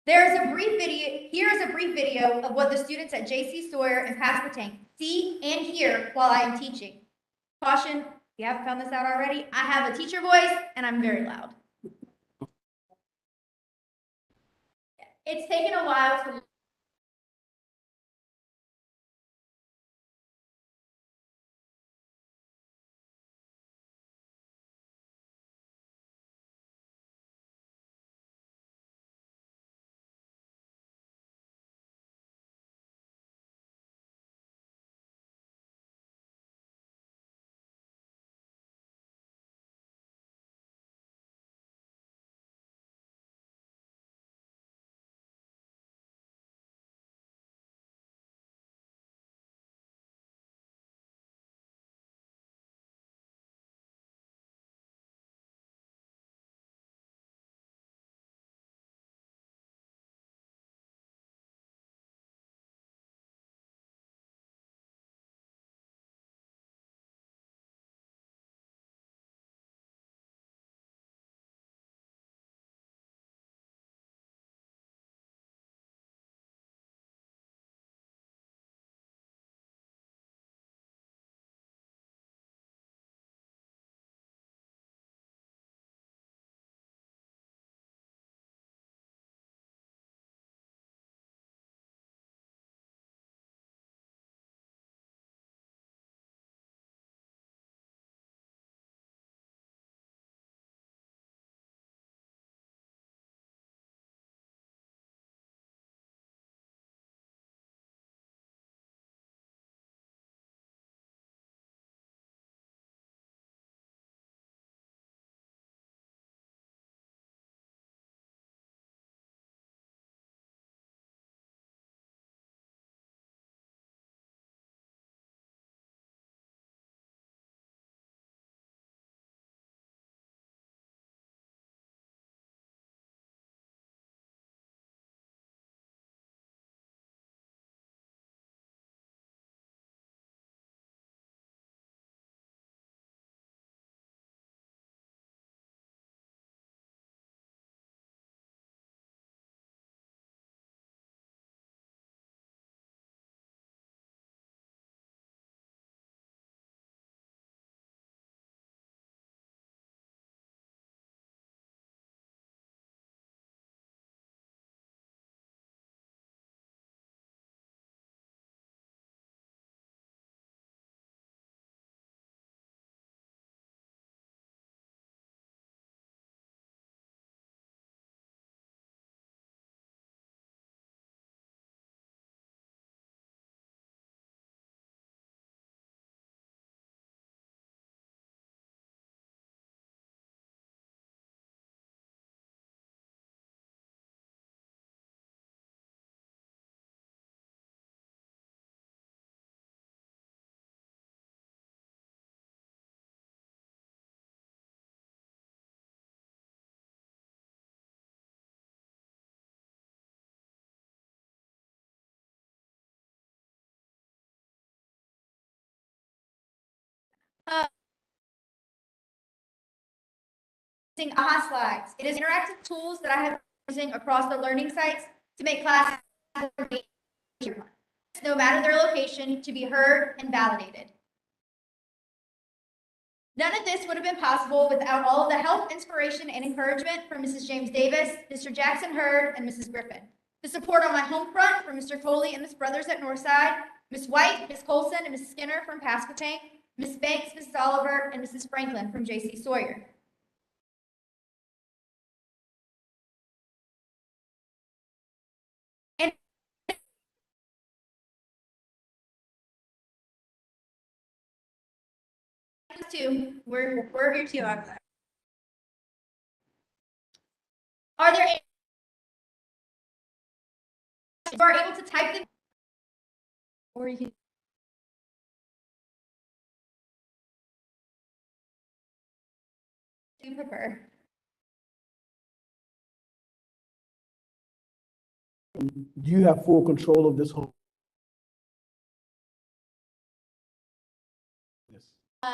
Here is a brief video of what the students at J.C. Sawyer and Pasquotank see and hear while I am teaching. Caution, if you haven't found this out already, I have a teacher voice and I'm very loud. It's taken a while to using AHA slides. It is interactive tools that I have been using across the learning sites to make classes no matter their location to be heard and validated. None of this would have been possible without all of the help, inspiration, and encouragement from Mrs. James Davis, Mr. Jackson Hurd, and Mrs. Griffin. The support on my home front from Mr. Coley and Miss Brothers at Northside, Miss White, Miss Colson, and Miss Skinner from Pasquotank, Miss Banks, Mrs. Oliver, and Mrs. Franklin from J.C. Sawyer. And too, we're here too. Are there any who are able to type them? Or you can do prefer. Do you have full control of this whole? Yes.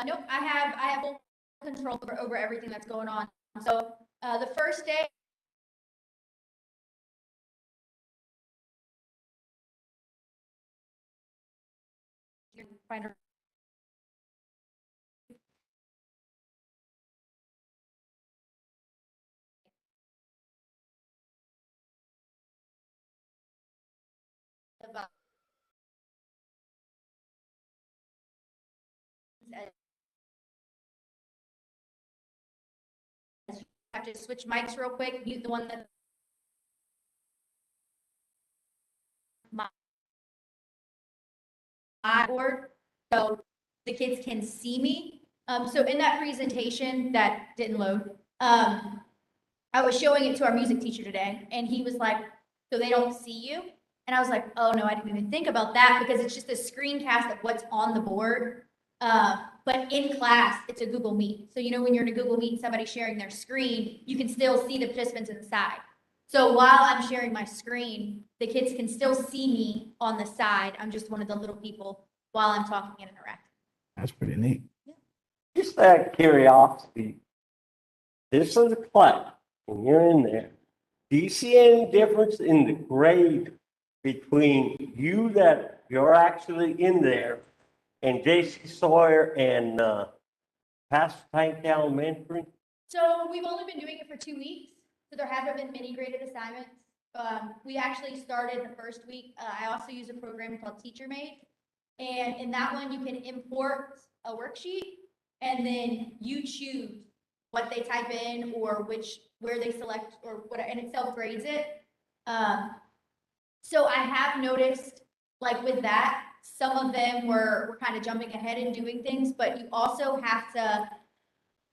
Nope, I have full control over everything that's going on. So the first day, find her. I have to switch mics real quick, mute the one that my board, so the kids can see me. So in that presentation that didn't load, I was showing it to our music teacher today, and he was like, so they don't see you? And I was like, oh no, I didn't even think about that because it's just a screencast of what's on the board. But in class, it's a Google Meet. So, you know, when you're in a Google Meet, somebody's sharing their screen, you can still see the participants inside. So while I'm sharing my screen, the kids can still see me on the side. I'm just one of the little people while I'm talking and interacting. That's pretty neat. Just out of curiosity, this is a class, and you're in there. Do you see any difference in the grade between you that you're actually in there and J.C. Sawyer and Pasquotank Elementary? So we've only been doing it for 2 weeks, so there haven't been many graded assignments. We actually started the first week. I also use a program called TeacherMate, and in that one you can import a worksheet, and then you choose what they type in or where they select or what, and it self-grades it. So I have noticed, like with that, some of them were kind of jumping ahead and doing things, but you also have to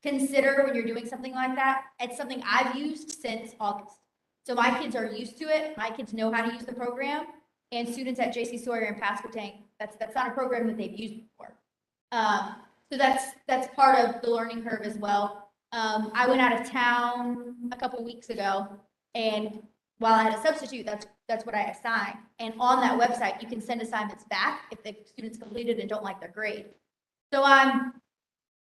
consider when you're doing something like that. It's something I've used since August. So my kids are used to it. My kids know how to use the program, and students at J.C. Sawyer and Pasquotank, that's not a program that they've used before. So that's part of the learning curve as well. I went out of town a couple weeks ago, and while I had a substitute, that's what I assigned. And on that website, you can send assignments back if the students completed and don't like their grade. So I'm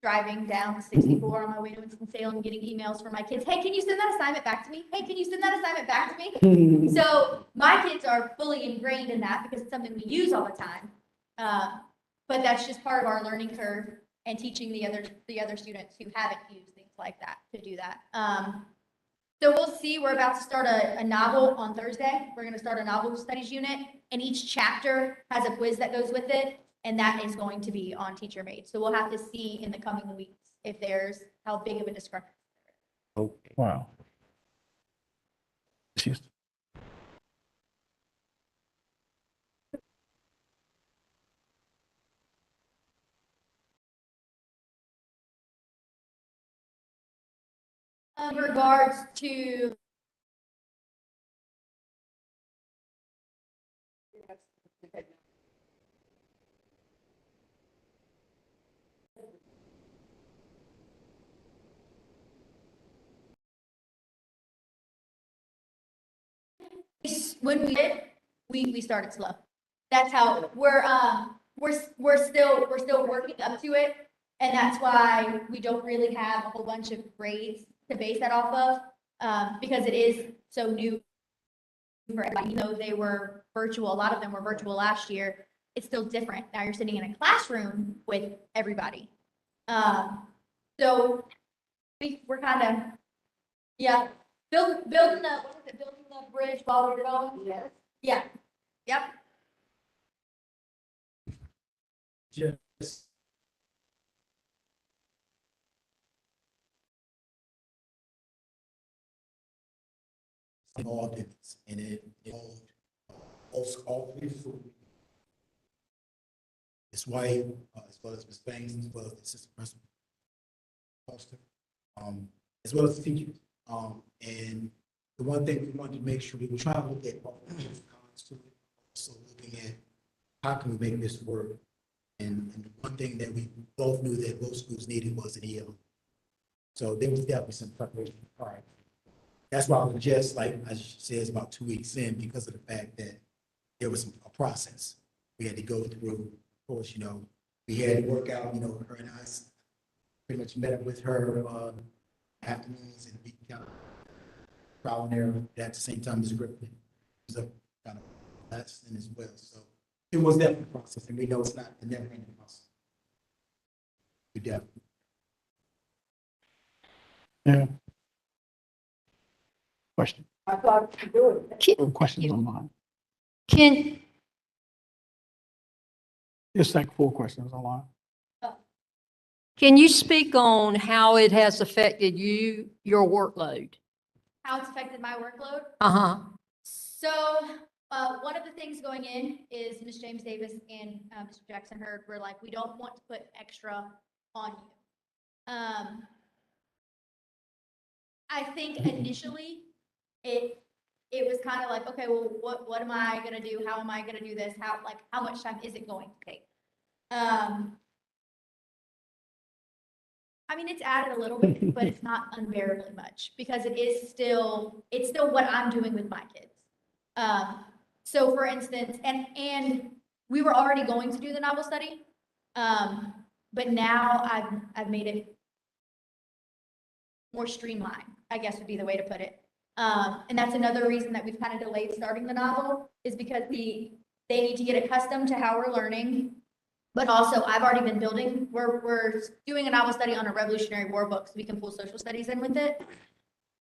driving down 64 on my way to Winston-Salem, getting emails from my kids. Hey, can you send that assignment back to me? Hey, can you send that assignment back to me? So my kids are fully ingrained in that because it's something we use all the time. But that's just part of our learning curve and teaching the other students who haven't used things like that to do that. So we'll see. We're about to start a novel on Thursday. We're going to start a novel studies unit, and each chapter has a quiz that goes with it, and that is going to be on TeacherMate. So we'll have to see in the coming weeks if there's how big of a discrepancy. Okay. Wow. In regards to when we did, we started slow. That's how we're still working up to it. And that's why we don't really have a whole bunch of grades to base that off of, because it is so new for everybody. Even though they were virtual, a lot of them were virtual last year, it's still different. Now you're sitting in a classroom with everybody. So we're kind of, yeah, building the, what is it, building the bridge while we're going? Yes. Yeah, yep. Just involved in this, and it involved all three schools. Ms. White, as well as Ms. Banks, as well as the assistant principal, Foster, as well as the teachers. And the one thing we wanted to make sure we were trying to look at all the cons to it, so looking at how can we make this work. And the one thing that we both knew that both schools needed was an EL. So there was definitely some preparation required. That's why we're just, like I said, it's about 2 weeks in, because of the fact that there was a process we had to go through. Of course, we had to work out, her and I pretty much met up with her afternoons and we kind of trial and error at the same time as a group. It was a kind of lesson as well. So it was definitely a process, and we know it's not a never-ending process. We definitely. Yeah. Question. I thought you do it. Questions online. Just like 4 questions online. Can you speak on how it has affected your workload? How it's affected my workload? Uh-huh. So, one of the things going in is Ms. James Davis and Mr. Jackson Hurd were like, we don't want to put extra on you. I think initially it was kind of like, okay, well, what am I gonna do? How am I gonna do this? How much time is it going to take? I mean, it's added a little bit, but it's not unbearably much because it's still what I'm doing with my kids. So for instance, and we were already going to do the novel study, but now I've made it more streamlined, I guess would be the way to put it. And that's another reason that we've kind of delayed starting the novel, is because they need to get accustomed to how we're learning. But also, I've already been building, we're doing a novel study on a Revolutionary War book, so we can pull social studies in with it.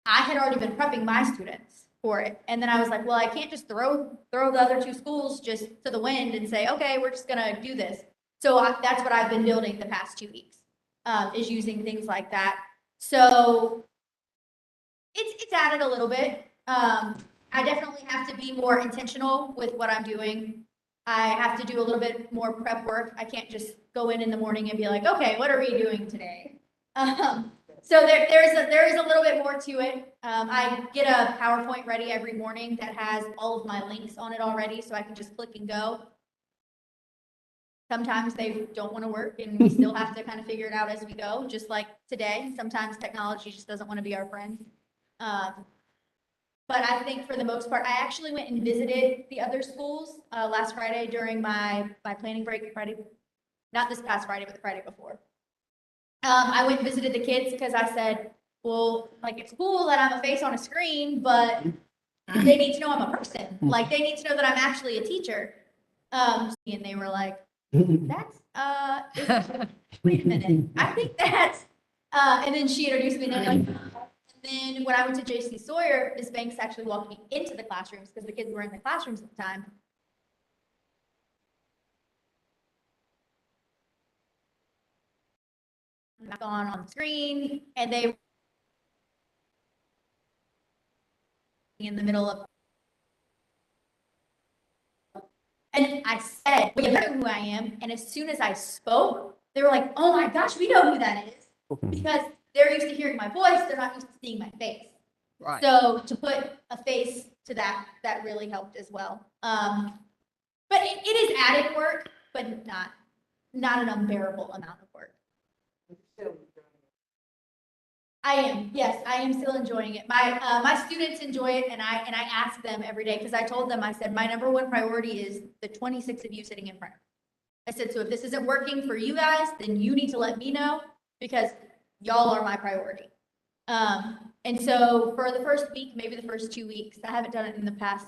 I had already been prepping my students for it. And then I was like, well, I can't just throw the other 2 schools just to the wind and say, okay, we're just gonna do this. So that's what I've been building the past 2 weeks, is using things like that. So it's added a little bit. I definitely have to be more intentional with what I'm doing. I have to do a little bit more prep work. I can't just go in the morning and be like, okay, what are we doing today? So there is a little bit more to it. I get a PowerPoint ready every morning that has all of my links on it already, so I can just click and go. Sometimes they don't want to work and we still have to kind of figure it out as we go, just like today. Sometimes technology just doesn't want to be our friend. But I think for the most part, I actually went and visited the other schools last Friday during my planning break Friday, not this past Friday, but the Friday before. I went and visited the kids because I said, well, like, it's cool that I'm a face on a screen, but they need to know I'm a person. Like, they need to know that I'm actually a teacher. And they were like, that's, wait a minute, I think that's, and then she introduced me and I'm like, and then when I went to JC Sawyer, Ms. Banks actually walked me into the classrooms because the kids were in the classrooms at the time. Back on the screen, and they were in the middle of, and I said, well, you know who I am. And as soon as I spoke, they were like, oh my gosh, we know who that is. Because they're used to hearing my voice, they're not used to seeing my face. Right. So to put a face to that really helped as well. But it is added work, but not an unbearable amount of work. I am, yes, I am still enjoying it. My students enjoy it, and I ask them every day, because I told them, I said, my #1 priority is the 26 of you sitting in front of me. I said, so if this isn't working for you guys, then you need to let me know because y'all are my priority. And so for the first week, maybe the first 2 weeks, I haven't done it in the past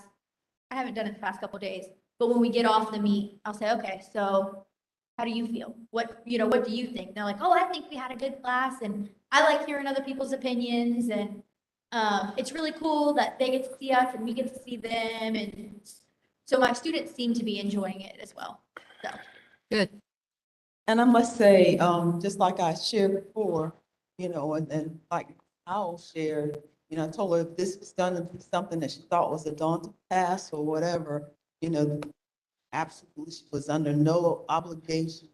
couple of days. But when we get off the meet, I'll say, okay, so how do you feel? What do you think? They're like, oh, I think we had a good class and I like hearing other people's opinions and it's really cool that they get to see us and we get to see them. And so my students seem to be enjoying it as well. So. Good. And I must say, just like I shared before, and like Howe shared, I told her if this was gonna be something that she thought was a daunting task or whatever, absolutely, she was under no obligation.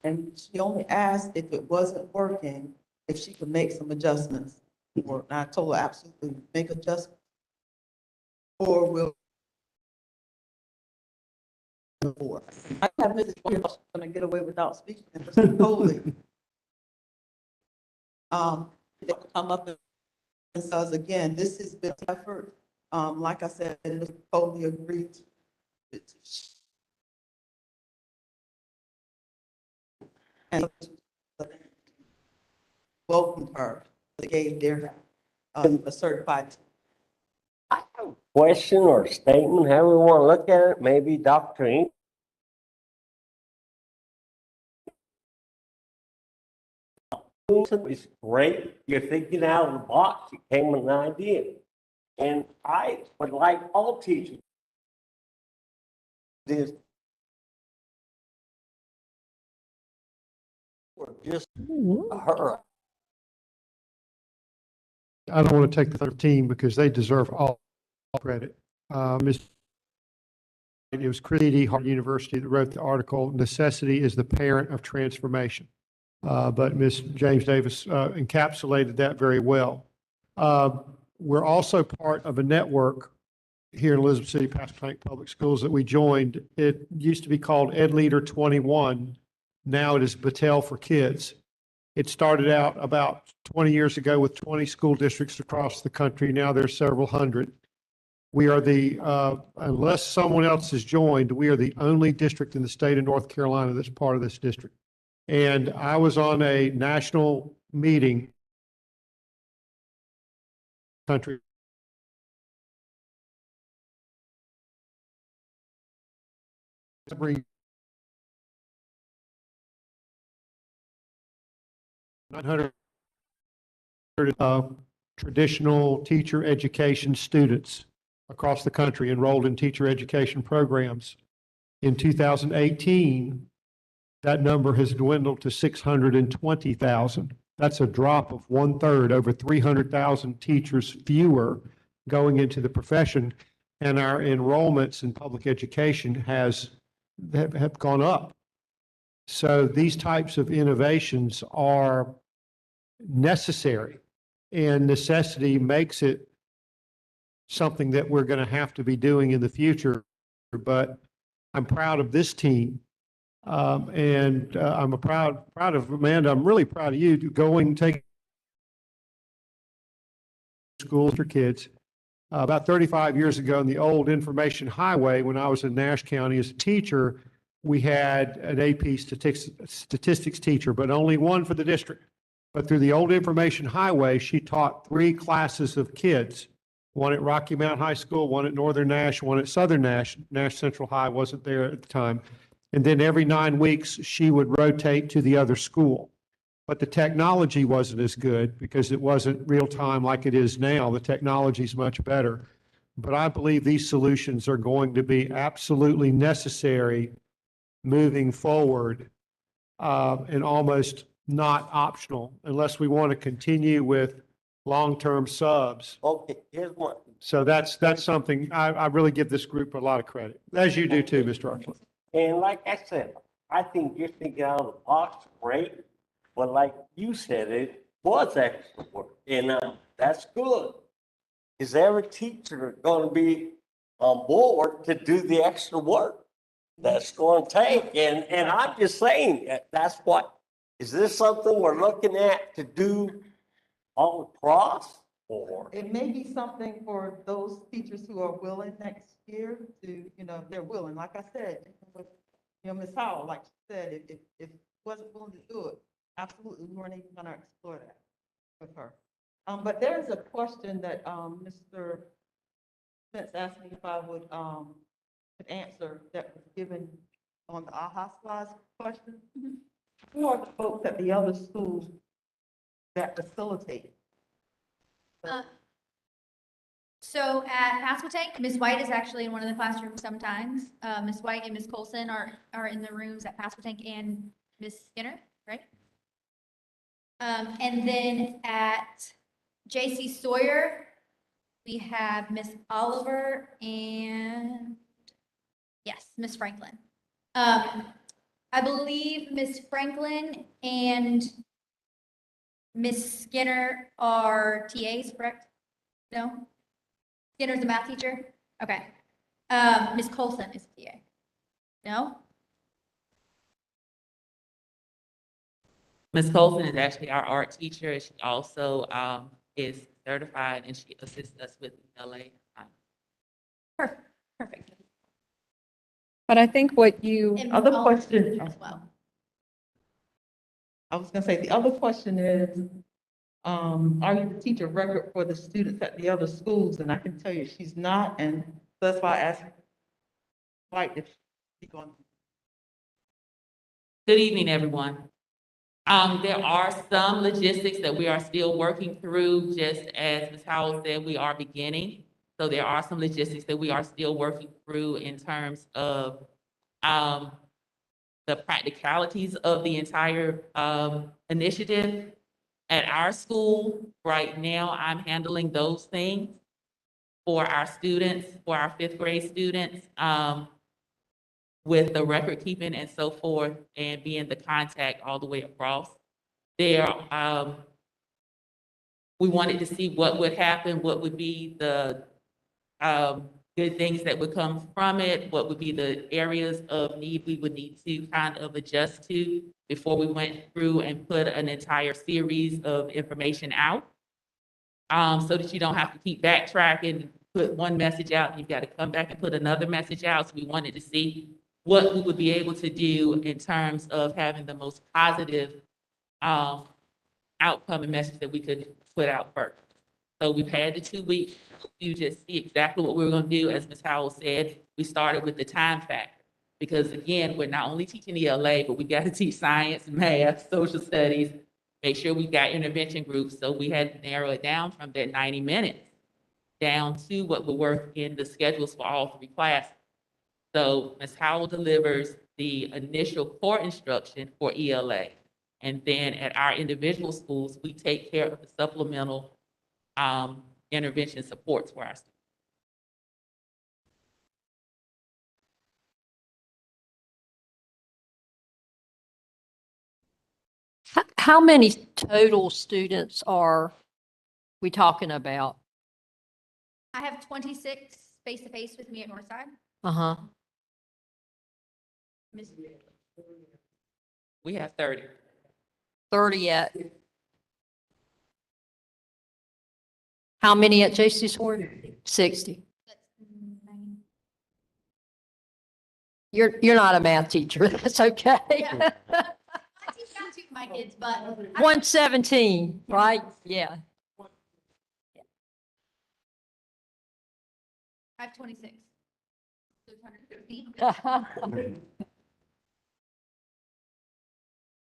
And she only asked if it wasn't working, if she could make some adjustments. And I told her absolutely make adjustments. Or we'll. I have Mrs. Gonna get away without speaking, totally. They come up and says, again, this has been an effort. Like I said, it was totally agreed to. And welcomed her, they gave their, a certified. Question or statement, however we want to look at it, maybe Dr. Ingram. It's great. You're thinking out of the box. You came with an idea. And I would like all teachers this or just her. I don't want to take the 13 because they deserve all credit. It was Chris D. Harvard University that wrote the article, "Necessity is the Parent of Transformation." But Ms. James Davis encapsulated that very well. We're also part of a network here in Elizabeth City, Pasquotank Public Schools that we joined. It used to be called Ed Leader 21. Now it is Battelle for Kids. It started out about 20 years ago with 20 school districts across the country. Now there's several hundred. We are unless someone else has joined, we are the only district in the state of North Carolina that's part of this district. And I was on a national meeting country. Bring 900 traditional teacher education students across the country enrolled in teacher education programs. In 2018, that number has dwindled to 620,000. That's a drop of 1/3, over 300,000 teachers fewer going into the profession. And our enrollments in public education have gone up. So these types of innovations are necessary, and necessity makes it something that we're going to have to be doing in the future. But I'm proud of this team. I'm proud of Amanda. I'm really proud of you taking schools for kids. About 35 years ago in the old information highway, when I was in Nash County as a teacher, we had an AP statistics teacher, but only one for the district. But through the old information highway, she taught 3 classes of kids, one at Rocky Mount High School, one at Northern Nash, one at Southern Nash. Nash Central High wasn't there at the time. And then every 9 weeks, she would rotate to the other school. But the technology wasn't as good because it wasn't real time like it is now. The technology is much better. But I believe these solutions are going to be absolutely necessary moving forward and almost not optional unless we want to continue with long-term subs. Okay, here's one. So that's something I really give this group a lot of credit, as you do too, Mr. Archland. And like I said, I think you're thinking out of the box, great. But like you said, it was extra work, and that's good. Is every teacher going to be on board to do the extra work that's going to take? And I'm just saying that's what, is this something we're looking at to do all across? Or, It may be something for those teachers who are willing next year to, if they're willing, like I said, with, Ms. Howell, like she said, if wasn't willing to do it, absolutely, we weren't even gonna explore that with her. But there's a question that, Mr. Spence asked me if I could answer that was given on the AHA slides question. Who are the folks at the other schools that facilitate? So at Pasquotank, Ms. White is actually in one of the classrooms sometimes. Ms. White and Ms. Colson are in the rooms at Pasquotank and Ms. Skinner, right? And then at J.C. Sawyer, we have Miss Oliver and, yes, Miss Franklin. I believe Miss Franklin and Miss Skinner are TAs, correct? No? Skinner's a math teacher? Okay. Miss Colson is a TA. No? Ms. Colson is actually our art teacher. She also is certified and she assists us with LA. Perfect. But I think what you, And Other Oliver question. as well. I was gonna say, the other question is, are you the teacher of record for the students at the other schools? And I can tell you she's not, and that's why I asked White if she's going. Good evening, everyone. There are some logistics that we are still working through, just as Ms. Howell said, we are beginning. So there are some logistics that we are still working through in terms of the practicalities of the entire initiative. At our school right now, I'm handling those things for our students, for our fifth grade students, with the record keeping and so forth, and being the contact all the way across. There, we wanted to see what would happen, what would be the good things that would come from it, what would be the areas of need we would need to kind of adjust to before we went through and put an entire series of information out. So that you don't have to keep backtracking, put one message out, and you've got to come back and put another message out. So we wanted to see what we would be able to do in terms of having the most positive outcome and message that we could put out first. So we've had the 2 weeks to just see exactly what we were going to do. As Ms. Howell said, we started with the time factor. Because again, we're not only teaching ELA, but we got to teach science, math, social studies, make sure we got intervention groups. So we had to narrow it down from that 90 minutes down to what would work in the schedules for all 3 classes. So Ms. Howell delivers the initial core instruction for ELA. And then at our individual schools, we take care of the supplemental intervention supports for our students. How many total students are we talking about? I have 26 face-to-face with me at Northside. Uh-huh. Miss- We have 30. 30 at, how many at J.C. Sawyer? 60. You're not a math teacher. That's okay. Yeah. I teach math to my kids, but 117, right? Yeah. I have 26. So it's 150.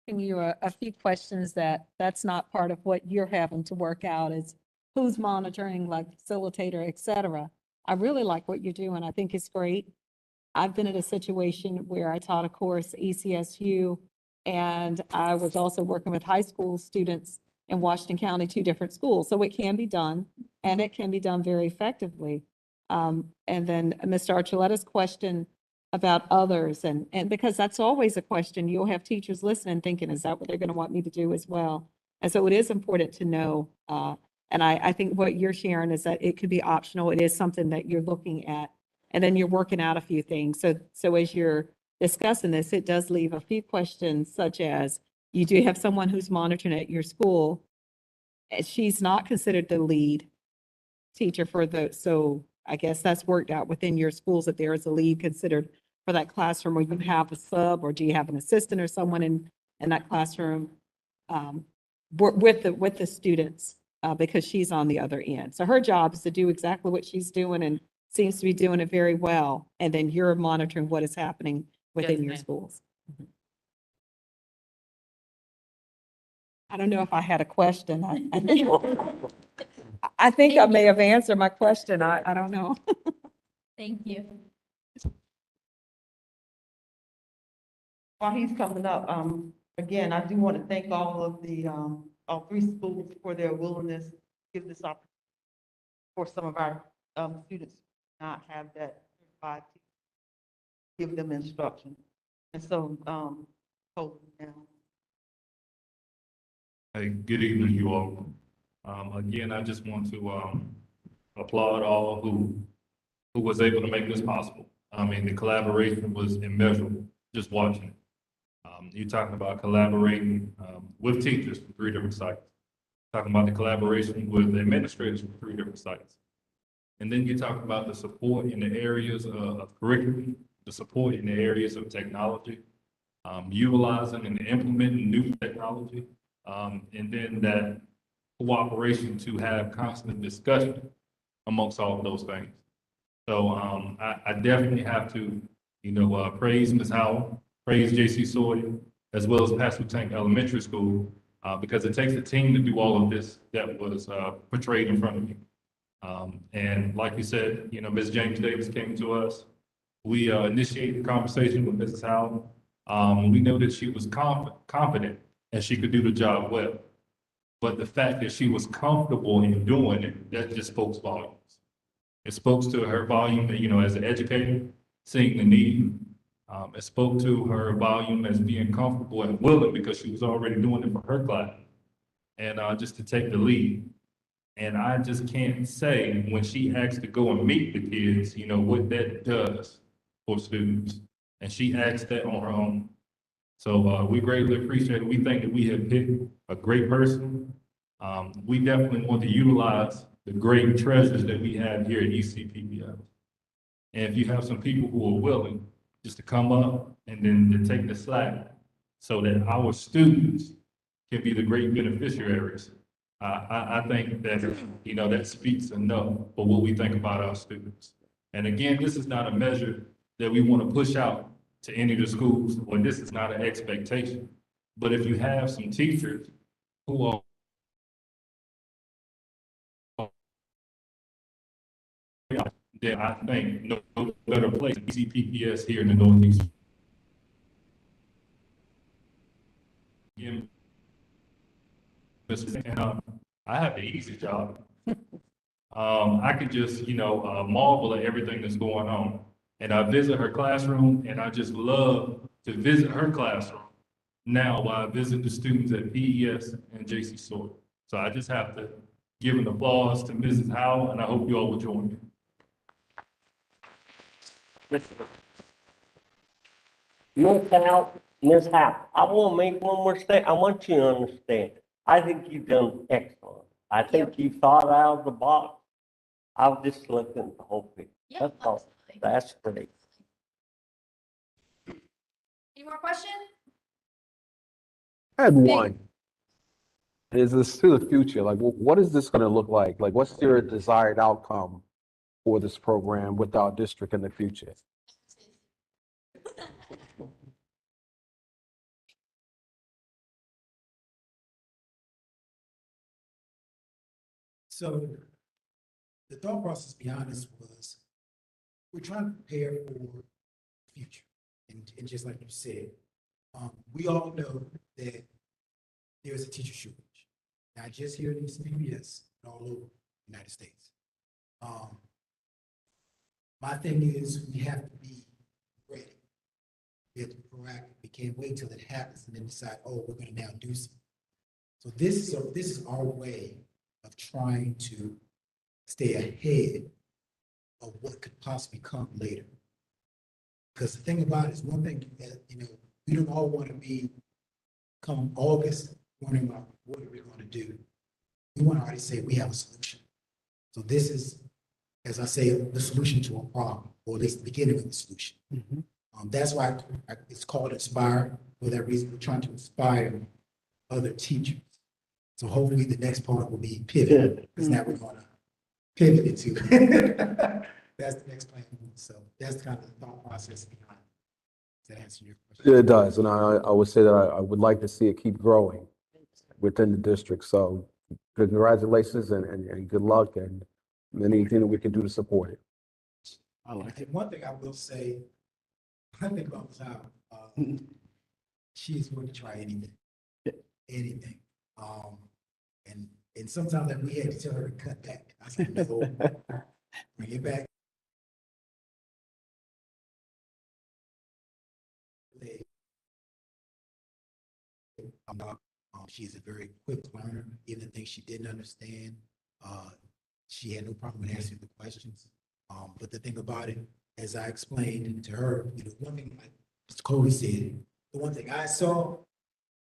asking you a few questions that's not part of what you're having to work out is who's monitoring, like facilitator, et cetera. I really like what you're doing. I think it's great. I've been in a situation where I taught a course, ECSU, and I was also working with high school students in Washington County, 2 different schools. So it can be done, and it can be done very effectively. And then Mr. Archuletta's question about others, and because that's always a question. You'll have teachers listening thinking, is that what they're going to want me to do as well? And so it is important to know. And I think what you're sharing is that it could be optional. It is something that you're looking at, and then you're working out a few things. So as you're discussing this, it does leave a few questions, such as you do have someone who's monitoring at your school. she's not considered the lead teacher for so I guess that's worked out within your schools that there is a lead considered for that classroom, or you have a sub, or do you have an assistant or someone in that classroom with the students because she's on the other end. So her job is to do exactly what she's doing and seems to be doing it very well. And then you're monitoring what is happening within your ma'am. schools. I don't know if I had a question. I think I may have answered my question. I don't know. Thank you. While he's coming up, again, I do want to thank all of the, all three schools for their willingness to give this opportunity for some of our, students to not have that certified teacher give them instruction. And so, hold it down. Hey, good evening, you all. Again, I just want to applaud all who was able to make this possible. I mean, the collaboration was immeasurable, just watching it. You're talking about collaborating with teachers from 3 different sites, talking about the collaboration with the administrators from 3 different sites. And then you talk about the support in the areas of curriculum, the support in the areas of technology, utilizing and implementing new technology, and then that cooperation to have constant discussion amongst all of those things. So I definitely have to, praise Ms. Howe, praise J.C. Sawyer, as well as Pastor Tank Elementary School, because it takes a team to do all of this that was portrayed in front of you. And like you said, Ms. James Davis came to us. We initiated the conversation with Mrs. Howe. We know that she was confident and she could do the job well. But the fact that she was comfortable in doing it, that just spoke volumes. It spoke to her volume, as an educator, seeing the need. It spoke to her volume as being comfortable and willing because she was already doing it for her class. And just to take the lead. And I just can't say when she asked to go and meet the kids, what that does for students. And she asked that on her own. So we greatly appreciate it. We think that we have picked a great person. We definitely want to utilize the great treasures that we have here at ECPPS. And if you have some people who are willing just to come up and then to take the slack so that our students can be the great beneficiaries, I think that, that speaks enough for what we think about our students. And again, this is not a measure that we want to push out to any of the schools, or this is not an expectation. But if you have some teachers who are then I think no better place than ECPPS here in the Northeast. And I have the easy job. I could just, marvel at everything that's going on. And I visit her classroom, and I just love to visit her classroom now while I visit the students at PES and J.C. Sawyer. So I just have to give an applause to Mrs. Howe, and I hope you all will join me. Ms. Howe, I want to make one more statement. I want you to understand. I think you've done excellent. I think you thought out of the box. I was just looking at the whole picture. That's all. That's great. Any more questions? I had one. Is this to the future? Like, what is this going to look like? Like, what's your desired outcome for this program with our district in the future? So the thought process behind this was we're trying to prepare for the future. And just like you said, we all know that there's a teacher shortage, not just here in ECPPS, but all over the United States. My thing is we have to be ready. We have to be proactive. We can't wait till it happens and then decide, oh, we're going to now do something. So this is our way of trying to stay ahead of what could possibly come later. Because the thing about it is one thing that, we don't all want to be come August wondering about what are we going to do. we want to already say we have a solution. So this is, as I say, the solution to a problem, or at least the beginning of the solution. That's why it's called Inspire. For that reason, we're trying to inspire other teachers. So hopefully the next part will be pivot, because now we're gonna pivot into, that's the next plan. So that's kind of the thought process behind it. Does that answer your question? It does, and I would say that I would like to see it keep growing within the district. So congratulations and good luck and anything that we can do to support it. I like it. One thing I will say, I think about was how she is willing to try anything, anything. And sometimes like, we had to tell her to cut back. I said, no, bring it back. She is a very quick learner, even the things she didn't understand. She had no problem with answering the questions. But the thing about it, as I explained to her, one thing, like Mr. Coley said, the one thing I saw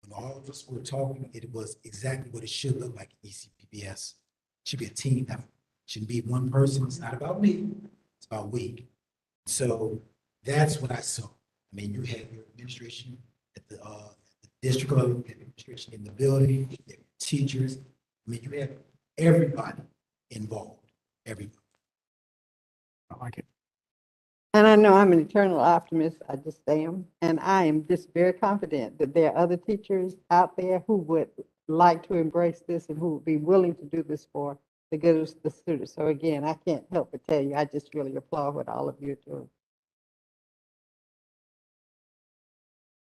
when all of us were talking, it was exactly what it should look like in ECPPS. It should be a team effort. It shouldn't be one person. It's not about me. It's about we. So that's what I saw. I mean, you had your administration at the district level, you had administration in the building, you had teachers. I mean, you had everybody involved. Everybody. I like it. And I know I'm an eternal optimist, I just am, and I am just very confident that there are other teachers out there who would like to embrace this and who would be willing to do this for the good of the students. So again, I can't help but tell you, I just really applaud what all of you are doing.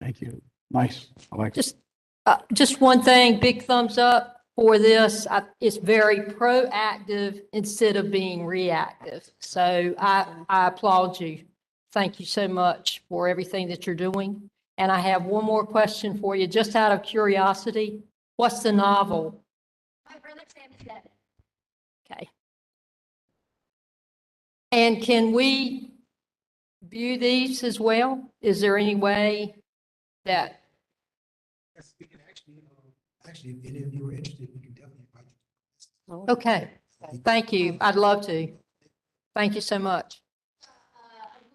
Thank you. Nice. I like it. Just one thing, big thumbs up for this. It's very proactive instead of being reactive. So I applaud you. Thank you so much for everything that you're doing. And I have one more question for you, just out of curiosity. What's the novel? My brother Sam is dead. Okay. And can we view these as well? Is there any way that? Yes, we can actually, if any of you are interested, we can definitely invite you. Okay, thank you. I'd love to. Thank you so much.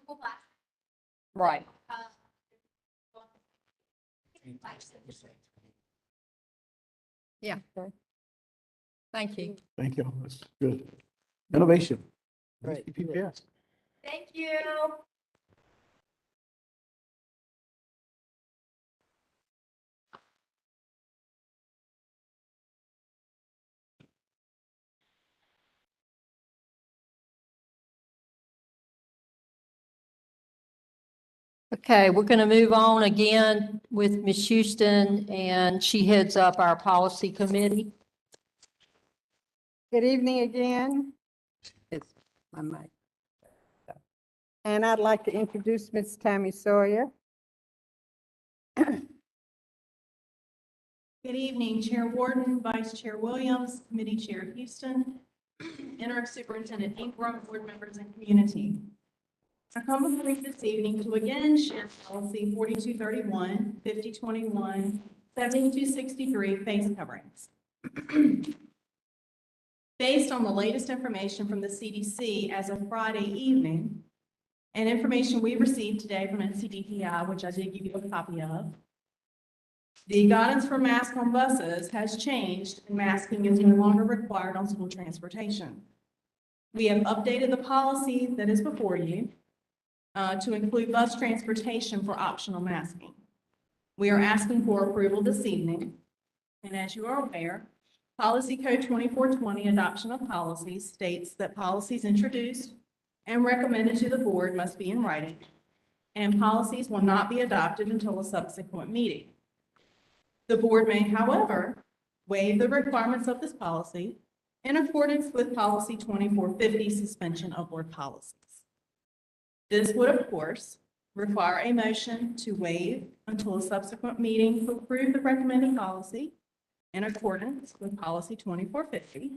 Google Class. Right. Yeah. Thank you. Thank you. That's good. Innovation. Right. ECPPS. Thank you. Okay, we're going to move on again with Ms. Houston, and she heads up our policy committee. Good evening again. It's my mic. And I'd like to introduce Ms. Tammy Sawyer. Good evening, Chair Warden, Vice Chair Williams, Committee Chair Houston, Interim Superintendent Ingram, board members, and community. I come before you this evening to again share policy 4231, 5021, 7263 face coverings. Based on the latest information from the CDC as of Friday evening, and information we received today from NCDPI, which I did give you a copy of, the guidance for masks on buses has changed, and masking is no longer required on school transportation. We have updated the policy that is before you to include bus transportation for optional masking. We are asking for approval this evening, and as you are aware, Policy Code 2420, Adoption of Policies, states that policies introduced and recommended to the board must be in writing, and policies will not be adopted until a subsequent meeting. The board may, however, waive the requirements of this policy in accordance with Policy 2450, Suspension of Board Policies. This would, of course, require a motion to waive until a subsequent meeting to approve the recommended policy in accordance with Policy 2450,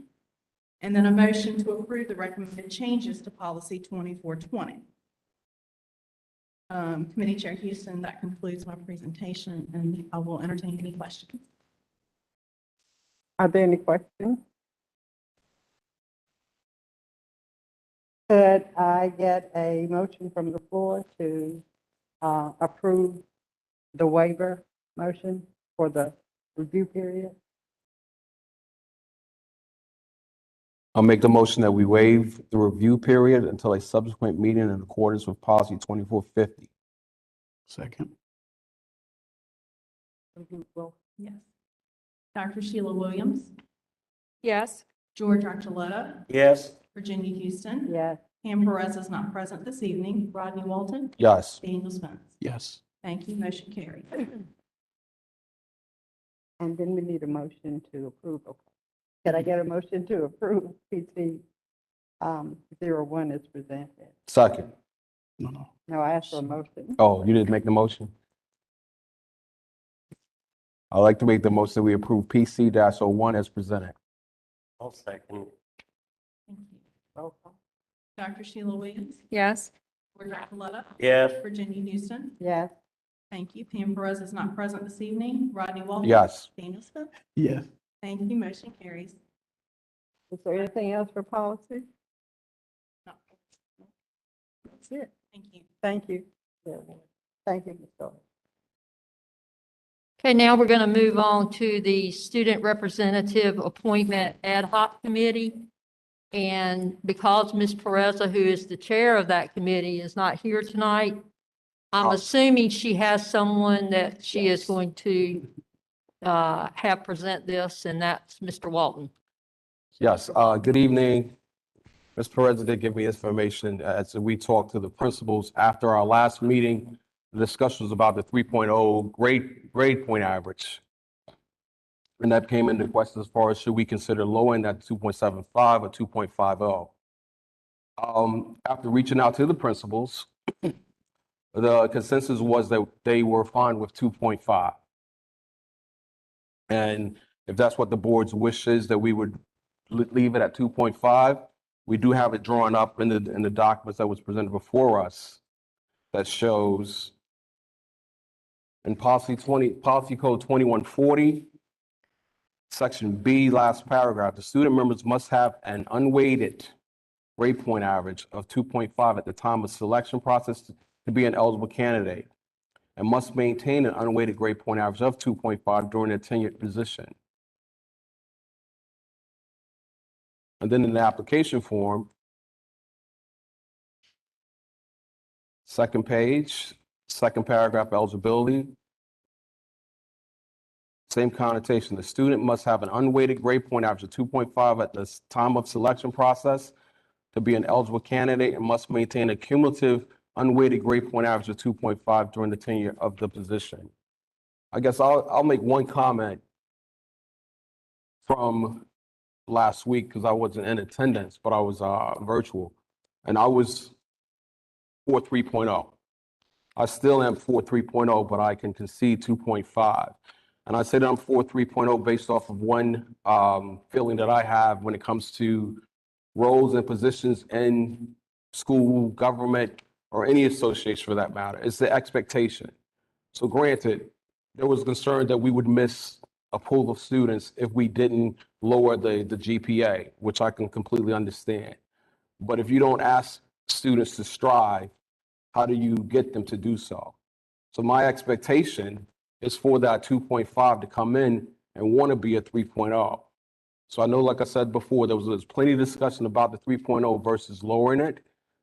and then a motion to approve the recommended changes to Policy 2420. Committee Chair Houston, that concludes my presentation, and I will entertain any questions. Are there any questions? Could I get a motion from the floor to approve the waiver motion for the review period? I'll make the motion that we waive the review period until a subsequent meeting in accordance with policy 2450. Second. Yes. Dr. Sheila Williams, Yes. George Archuleta, Yes. Virginia Houston. Yes. Pam Perez is not present this evening. Rodney Walton. Yes. Daniel Spence. Yes. Thank you. Motion carried. And then we need a motion to approve. Okay. Can I get a motion to approve PC 01 as presented? Second. No. No, I asked for a motion. Oh, you didn't make the motion? I'd like to make the motion that we approve PC-01 as presented. I'll second. Thank you. Roll call. Dr. Sheila Williams, Yes. George Archuleta, Yes. Virginia Houston. Yes. Thank you. Pam Perez is not present this evening. Rodney Walton. Yes. Daniel Spence. Yes. Thank you. Motion carries. Is there anything else for policy? No. That's it. Thank you. Thank you. Thank you, Ms. Doyle. Okay, now we're going to move on to the Student Representative Appointment Ad Hoc Committee. And because Ms. Pereza, who is the chair of that committee, is not here tonight, I'm assuming she has someone that she is going to have present this, and that's Mr. Walton. Yes, good evening. Ms. Perez did give me information as we talked to the principals after our last meeting. The discussion was about the 3.0 grade point average. And that came into question as far as should we consider lowering that 2.75 or 2.50. After reaching out to the principals, the consensus was that they were fine with 2.5. And if that's what the board's wish is, that we would leave it at 2.5. We do have it drawn up in the documents that was presented before us that shows in policy code 2140, section B, last paragraph, the student members must have an unweighted grade point average of 2.5 at the time of selection process to be an eligible candidate, and must maintain an unweighted grade point average of 2.5 during their tenured position. And then in the application form, second page, second paragraph, eligibility, same connotation. The student must have an unweighted grade point average of 2.5 at the time of selection process to be an eligible candidate, and must maintain a cumulative unweighted grade point average of 2.5 during the tenure of the position. I guess I'll make one comment from last week because I wasn't in attendance, but I was virtual, and I was for 3.0. I still am for 3.0, but I can concede 2.5. And I say that I'm for 3.0 based off of one feeling that I have when it comes to roles and positions in school, government, or any association for that matter. It's the expectation. So granted, there was concern that we would miss a pool of students if we didn't lower the GPA, which I can completely understand. But if you don't ask students to strive, how do you get them to do so? So my expectation is for that 2.5 to come in and want to be a 3.0. So I know, like I said before, there was plenty of discussion about the 3.0 versus lowering it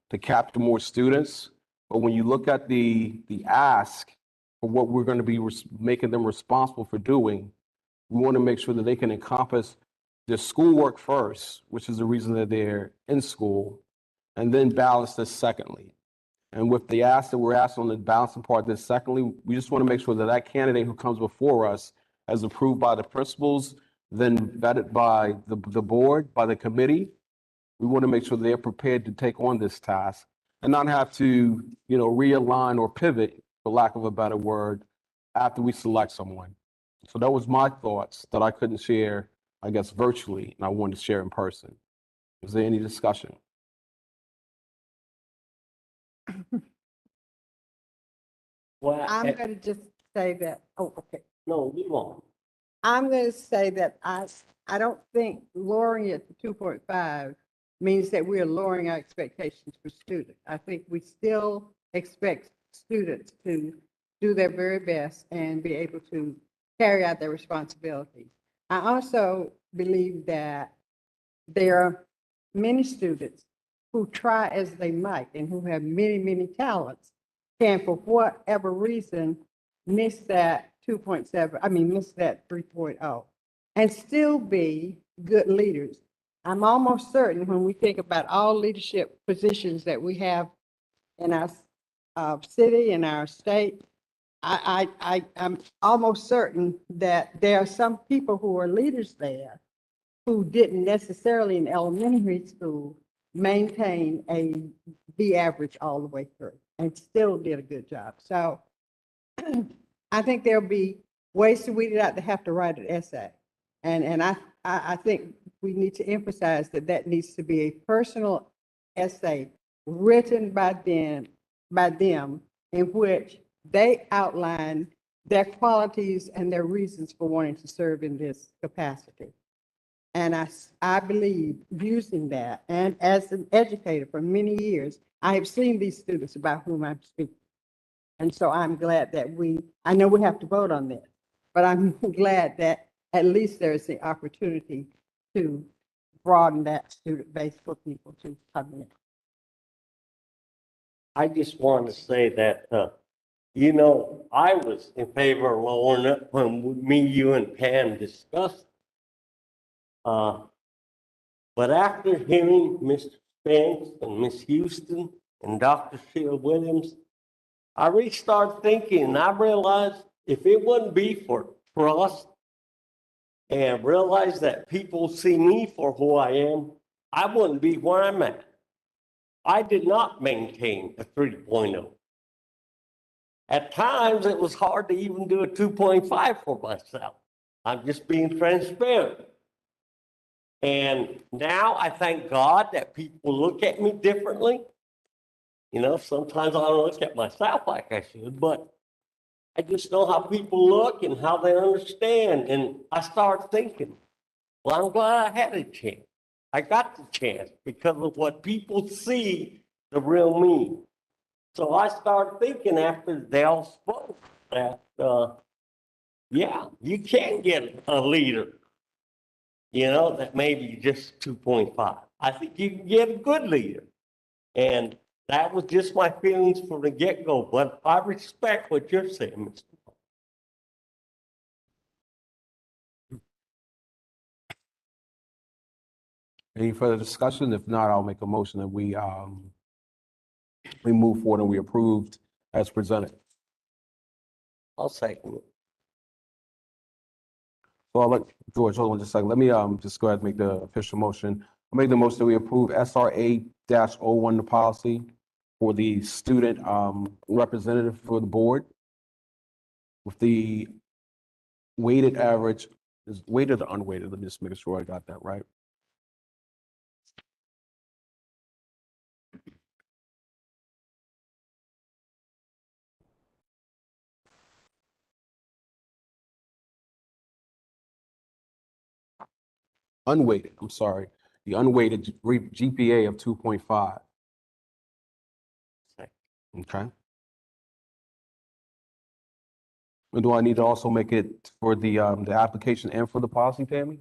to capture more students. But when you look at the ask for what we're going to be making them responsible for doing, we want to make sure that they can encompass their schoolwork first, which is the reason that they're in school, and then balance this secondly. And with the ask that we're asked on the balancing part, this secondly, we just want to make sure that that candidate who comes before us, as approved by the principals, then vetted by the board, by the committee, we want to make sure they're prepared to take on this task and not have to, realign or pivot, for lack of a better word, after we select someone. So that was my thoughts that I couldn't share, I guess, virtually, and I wanted to share in person. Is there any discussion? Well, I'm going to just say that, okay. no, you won't. I'm going to say that I don't think lowering it to 2.5 means that we are lowering our expectations for students. I think we still expect students to do their very best and be able to carry out their responsibilities. I also believe that there are many students who try as they might and who have many, many talents can, for whatever reason, miss that 2.7, miss that 3.0 and still be good leaders. I'm almost certain when we think about all leadership positions that we have in our city, in our state, I'm almost certain that there are some people who are leaders there who didn't necessarily in elementary school maintain a B average all the way through and still did a good job. So I think there'll be ways to weed it out. They have to write an essay. And I think we need to emphasize that that needs to be a personal essay written by them in which they outline their qualities and their reasons for wanting to serve in this capacity. And I believe using that, and as an educator for many years, I have seen these students about whom I'm speaking. And so I'm glad that I know we have to vote on this, but I'm glad that at least there's the opportunity to broaden that student base for people to come in. I just want to say that, I was in favor of lowering it when me, you, and Pam discussed. But after hearing Mr. Spence and Miss Houston and Dr. Sheila Williams, I really started thinking, and I realized if it wouldn't be for trust and realize that people see me for who I am, I wouldn't be where I'm at. I did not maintain a 3.0. At times, it was hard to even do a 2.5 for myself. I'm just being transparent. And now I thank God that people look at me differently. Sometimes I don't look at myself like I should, but I just know how people look and how they understand. And I start thinking, well, I'm glad I had a chance. I got the chance because of what people see the real me. So I started thinking after they all spoke that, yeah, you can get a leader, that maybe just 2.5. I think you can get a good leader. And that was just my feelings from the get-go, but I respect what you're saying, Mr. Any further discussion? If not, I'll make a motion that we move forward and we approved as presented. I'll second it. So I'll let George, hold on just a second. Let me just go ahead and make the official motion. I'll make the motion that we approve SRA-01, the policy for the student representative for the board with the weighted average, is weighted or unweighted? Let me just make sure I got that right. Unweighted, I'm sorry. The unweighted GPA of 2.5. Okay. And do I need to also make it for the application and for the policy, Tammy?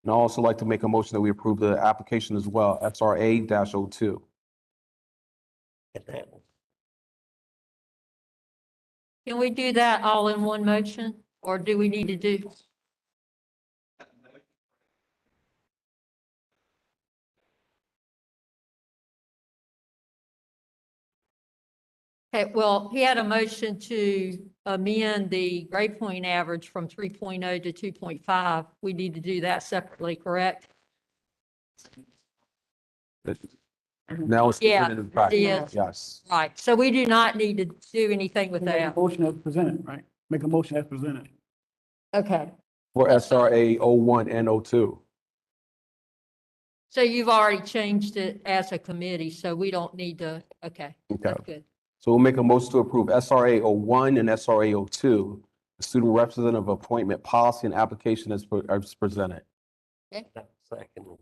And I also like to make a motion that we approve the application as well, SRA-02. Can we do that all in one motion, or do we need to do? Okay, well, he had a motion to amend the grade point average from 3.0 to 2.5. We need to do that separately, correct? Now it's Yeah, presented in practice. yes. Yes. Right, so we do not need to do anything with Make a that. motion as presented, right? Make a motion as presented. Okay, For SRA-01 and 02. so you've already changed it as a committee, so we don't need to, okay, that's good. So we'll make a motion to approve SRA-01 and SRA-02, the student representative appointment policy and application as presented. Okay. Second.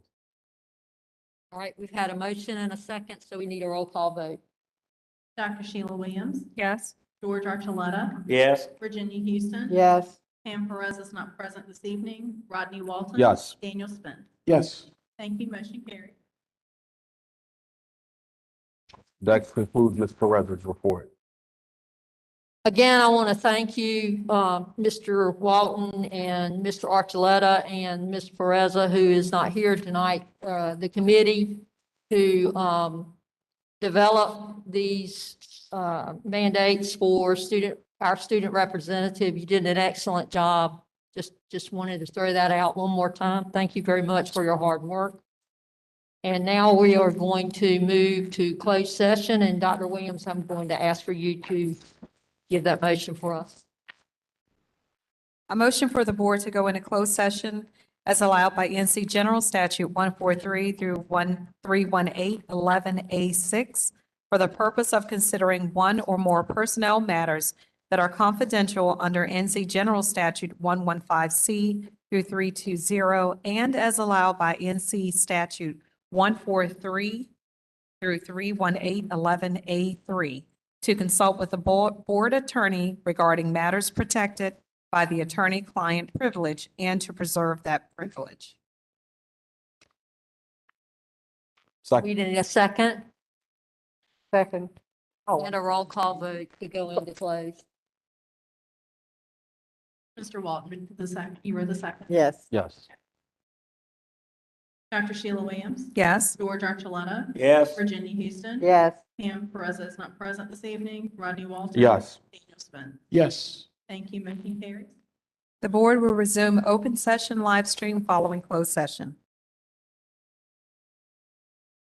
All right, we've had a motion and a second, so we need a roll call vote. Dr. Sheila Williams, Yes. George Archuleta, Yes. Virginia Houston. Yes. Pam Perez is not present this evening. Rodney Walton. Yes. Daniel Spinn. Yes. Thank you. Motion carried. That concludes Ms. Perez's report. Again, I want to thank you, Mr. Walton and Mr. Archuleta and Ms. Pereza, who is not here tonight, the committee who developed these mandates for our student representative. You did an excellent job. Just wanted to throw that out one more time. Thank you very much for your hard work. And now we are going to move to closed session, and Dr. Williams, I'm going to ask for you to give that motion for us. A motion for the board to go into closed session as allowed by NC General Statute 143 through 1318 11A6 for the purpose of considering one or more personnel matters that are confidential under NC General Statute 115C through 320 and as allowed by NC Statute 143 through 318 11A3 to consult with the board attorney regarding matters protected by the attorney-client privilege and to preserve that privilege. We need a second Second. and a roll call vote to go into close. Mr. Walton, the second, you were the second. Yes. Yes. Dr. Sheila Williams, Yes. George Archuleta. Yes. Virginia Houston. Yes. Pam Perez is not present this evening. Rodney Walton. Yes. Daniel Spinn. Yes. Thank you. Motion carries. The board will resume open session live stream following closed session.